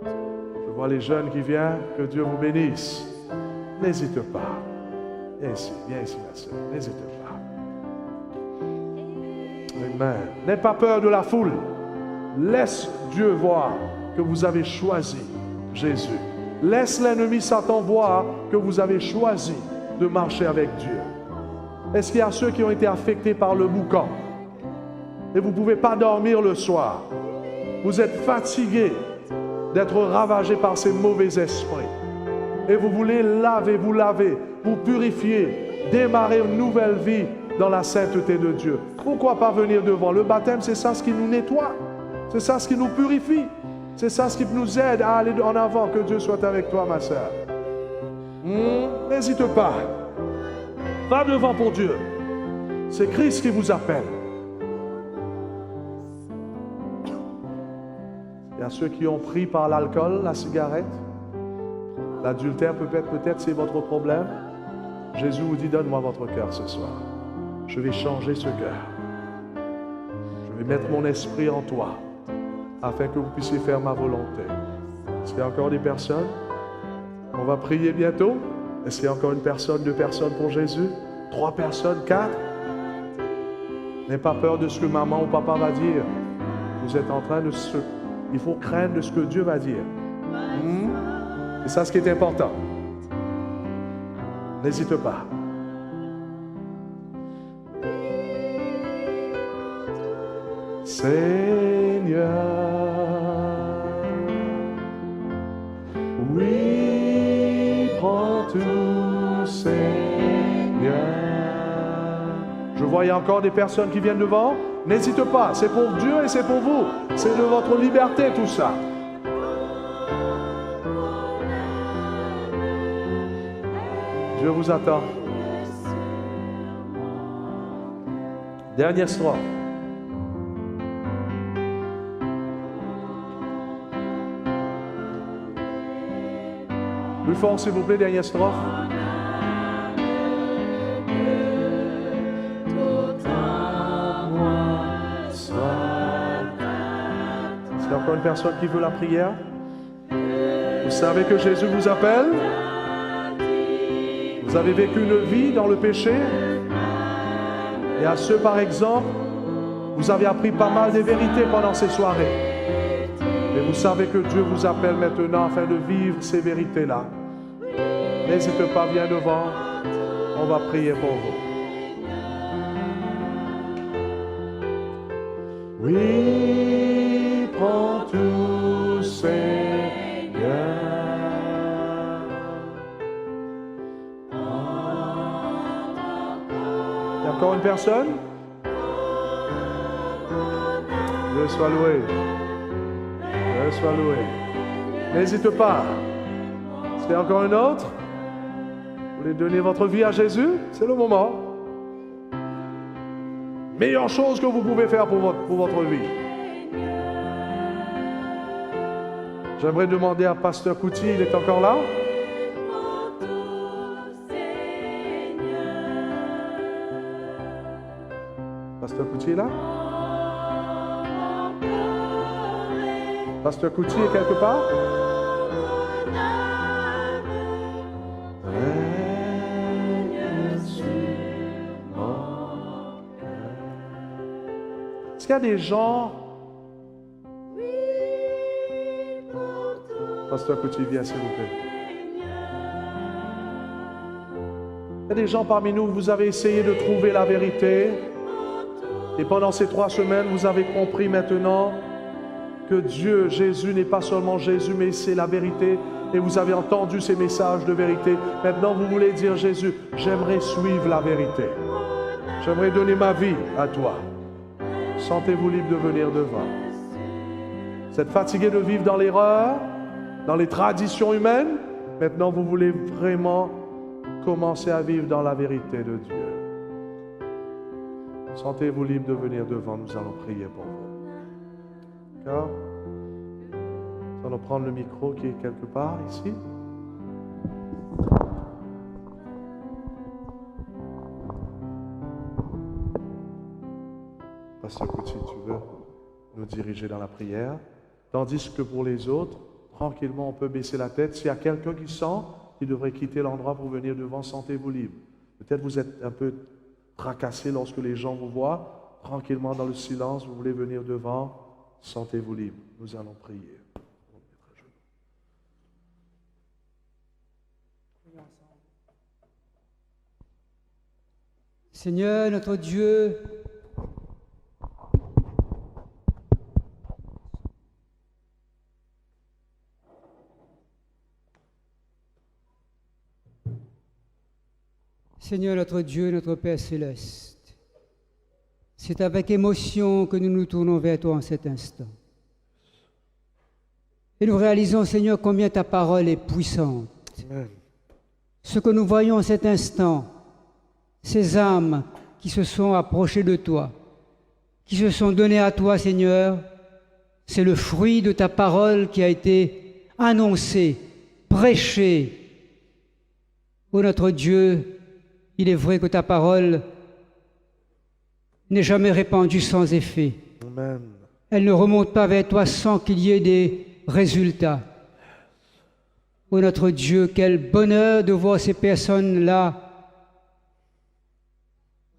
Je vois les jeunes qui viennent. Que Dieu vous bénisse. N'hésite pas. Viens ici, ma soeur. N'hésite pas. Amen. N'aie pas peur de la foule. Laisse Dieu voir que vous avez choisi Jésus. Laisse l'ennemi Satan voir que vous avez choisi de marcher avec Dieu. Est-ce qu'il y a ceux qui ont été affectés par le boucan? Et vous ne pouvez pas dormir le soir. Vous êtes fatigué d'être ravagé par ces mauvais esprits. Et vous voulez vous purifier, démarrer une nouvelle vie dans la sainteté de Dieu. Pourquoi pas venir devant? Le baptême, c'est ça ce qui nous nettoie. C'est ça ce qui nous purifie. C'est ça ce qui nous aide à aller en avant. Que Dieu soit avec toi, ma sœur. N'hésite pas. Va devant pour Dieu. C'est Christ qui vous appelle. Il y a ceux qui ont pris par l'alcool, la cigarette. L'adultère, peut-être c'est votre problème. Jésus vous dit, donne-moi votre cœur ce soir. Je vais changer ce cœur. Je vais mettre mon esprit en toi, afin que vous puissiez faire ma volonté. Est-ce qu'il y a encore des personnes? On va prier bientôt. Est-ce qu'il y a encore une personne, 2 personnes pour Jésus? 3 personnes, 4? N'aie pas peur de ce que maman ou papa va dire. Vous êtes en train de se... Il faut craindre de ce que Dieu va dire. C'est ça ce qui est important. N'hésite pas. Seigneur, oui, prends tout, Seigneur. Je vois, il y a encore des personnes qui viennent devant. N'hésite pas, c'est pour Dieu et c'est pour vous. C'est de votre liberté tout ça. Dieu vous attend. Dernière strophe. Plus fort, s'il vous plaît, dernière strophe. Est-ce qu'il y a encore une personne qui veut la prière? Vous savez que Jésus vous appelle? Vous avez vécu une vie dans le péché? Et à ceux, par exemple, vous avez appris pas mal de vérités pendant ces soirées. Et vous savez que Dieu vous appelle maintenant afin de vivre ces vérités-là. N'hésitez pas, viens devant. On va prier pour vous. Oui, prends tout, Seigneur. Il y a encore une personne? Dieu soit loué. Dieu soit loué. N'hésite pas. C'est encore une autre? Vous voulez donner votre vie à Jésus? C'est le moment. Meilleure chose que vous pouvez faire pour votre vie. J'aimerais demander à Pasteur Couty, il est encore là? Pasteur Couty est là? Pasteur Couty est quelque part? Est-ce qu'il y a des gens... Pasteur Couty, viens s'il vous plaît. Il y a des gens parmi nous, vous avez essayé de trouver la vérité. Et pendant ces 3 semaines, vous avez compris maintenant que Dieu, Jésus n'est pas seulement Jésus, mais c'est la vérité. Et vous avez entendu ces messages de vérité. Maintenant, vous voulez dire, Jésus, j'aimerais suivre la vérité. J'aimerais donner ma vie à toi. Sentez-vous libre de venir devant. Vous êtes fatigué de vivre dans l'erreur, dans les traditions humaines. Maintenant, vous voulez vraiment commencer à vivre dans la vérité de Dieu. Sentez-vous libre de venir devant. Nous allons prier pour vous. D'accord? Nous allons prendre le micro qui est quelque part ici. Pasteur Couty, tu veux nous diriger dans la prière? Tandis que pour les autres, tranquillement, on peut baisser la tête. S'il y a quelqu'un qui sent qu'il devrait quitter l'endroit pour venir devant, sentez-vous libre. Peut-être vous êtes un peu tracassé lorsque les gens vous voient. Tranquillement, dans le silence, vous voulez venir devant, sentez-vous libre. Nous allons prier. Seigneur, notre Dieu, Seigneur, notre Dieu, notre Père céleste, c'est avec émotion que nous nous tournons vers toi en cet instant. Et nous réalisons, Seigneur, combien ta parole est puissante. Amen. Ce que nous voyons en cet instant, ces âmes qui se sont approchées de toi, qui se sont données à toi, Seigneur, c'est le fruit de ta parole qui a été annoncée, prêchée. Ô notre Dieu, il est vrai que ta parole n'est jamais répandue sans effet. Amen. Elle ne remonte pas vers toi sans qu'il y ait des résultats. Ô notre Dieu, quel bonheur de voir ces personnes-là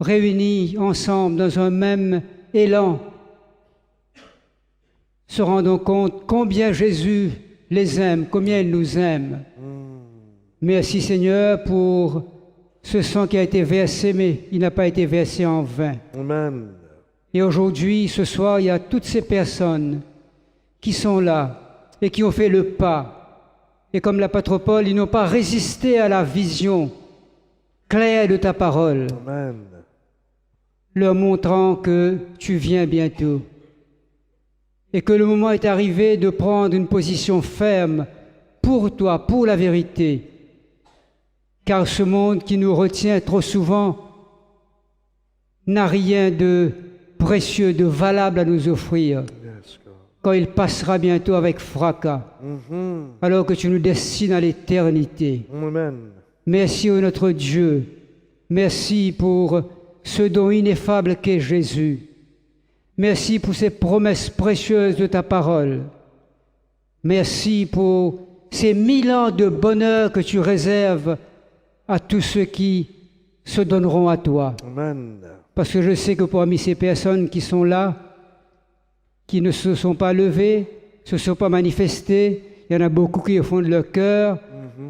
réunies ensemble dans un même élan, se rendant compte combien Jésus les aime, combien il nous aime. Merci Seigneur pour ce sang qui a été versé, mais il n'a pas été versé en vain. Amen. Et aujourd'hui, ce soir, il y a toutes ces personnes qui sont là et qui ont fait le pas. Et comme l'apôtre Paul, ils n'ont pas résisté à la vision claire de ta parole, Amen. leur montrant que tu viens bientôt et que le moment est arrivé de prendre une position ferme pour toi, pour la vérité. Car ce monde qui nous retient trop souvent n'a rien de précieux, de valable à nous offrir. Yes, God. Quand il passera bientôt avec fracas, alors que tu nous destines à l'éternité. Amen. Merci, ô notre Dieu. Merci pour ce don ineffable qu'est Jésus. Merci pour ces promesses précieuses de ta parole. Merci pour ces 1000 ans de bonheur que tu réserves à tous ceux qui se donneront à toi. Amen. Parce que je sais que parmi ces personnes qui sont là, qui ne se sont pas levées, ne se sont pas manifestées, il y en a beaucoup qui, au fond de leur cœur,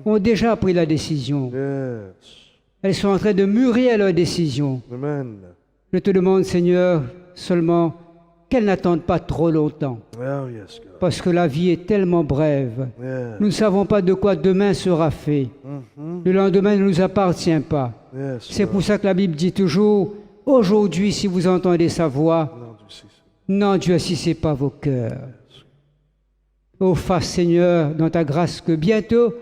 ont déjà pris la décision. Yes. Elles sont en train de mûrir leur décision. Amen. Je te demande, Seigneur, seulement qu'elles n'attendent pas trop longtemps. Oh, yes, God. Parce que la vie est tellement brève. Yes. Nous ne savons pas de quoi demain sera fait. Le lendemain ne nous appartient pas. Yes, C'est God. pour ça que la Bible dit toujours, aujourd'hui, si vous entendez sa voix, Non, du Seigneur. n'endurcissez pas vos cœurs. Ô fasse, Seigneur, dans ta grâce, que bientôt,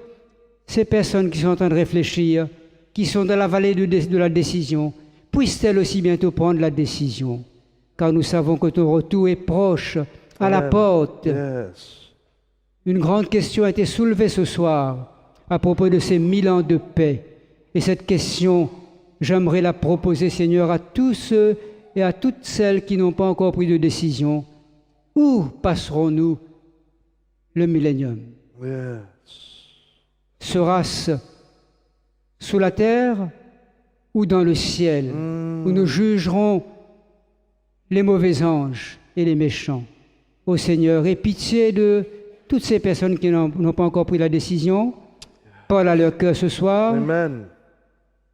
ces personnes qui sont en train de réfléchir, qui sont dans la vallée de la décision, puissent-elles aussi bientôt prendre la décision, car nous savons que ton retour est proche, à la Amen. porte. Yes. Une grande question a été soulevée ce soir à propos de ces 1000 ans de paix. Et cette question, j'aimerais la proposer, Seigneur, à tous ceux et à toutes celles qui n'ont pas encore pris de décision. Où passerons-nous le millénium? Yes. Sera-ce sous la terre ou dans le ciel, où nous jugerons les mauvais anges et les méchants? Ô Seigneur, aie pitié de toutes ces personnes qui n'ont pas encore pris la décision. Parle à leur cœur ce soir, Amen.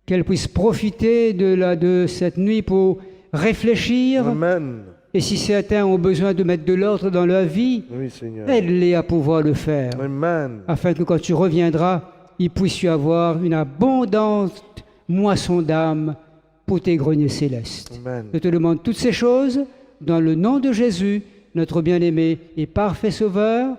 qu'elles puissent profiter de cette nuit pour réfléchir. Amen. Et si certains ont besoin de mettre de l'ordre dans leur vie, Oui, Seigneur. aide-les à pouvoir le faire, Amen. afin que quand tu reviendras, il puisse y avoir une abondante moisson d'âme pour tes greniers célestes. Amen. Je te demande toutes ces choses dans le nom de Jésus, notre bien-aimé et parfait Sauveur.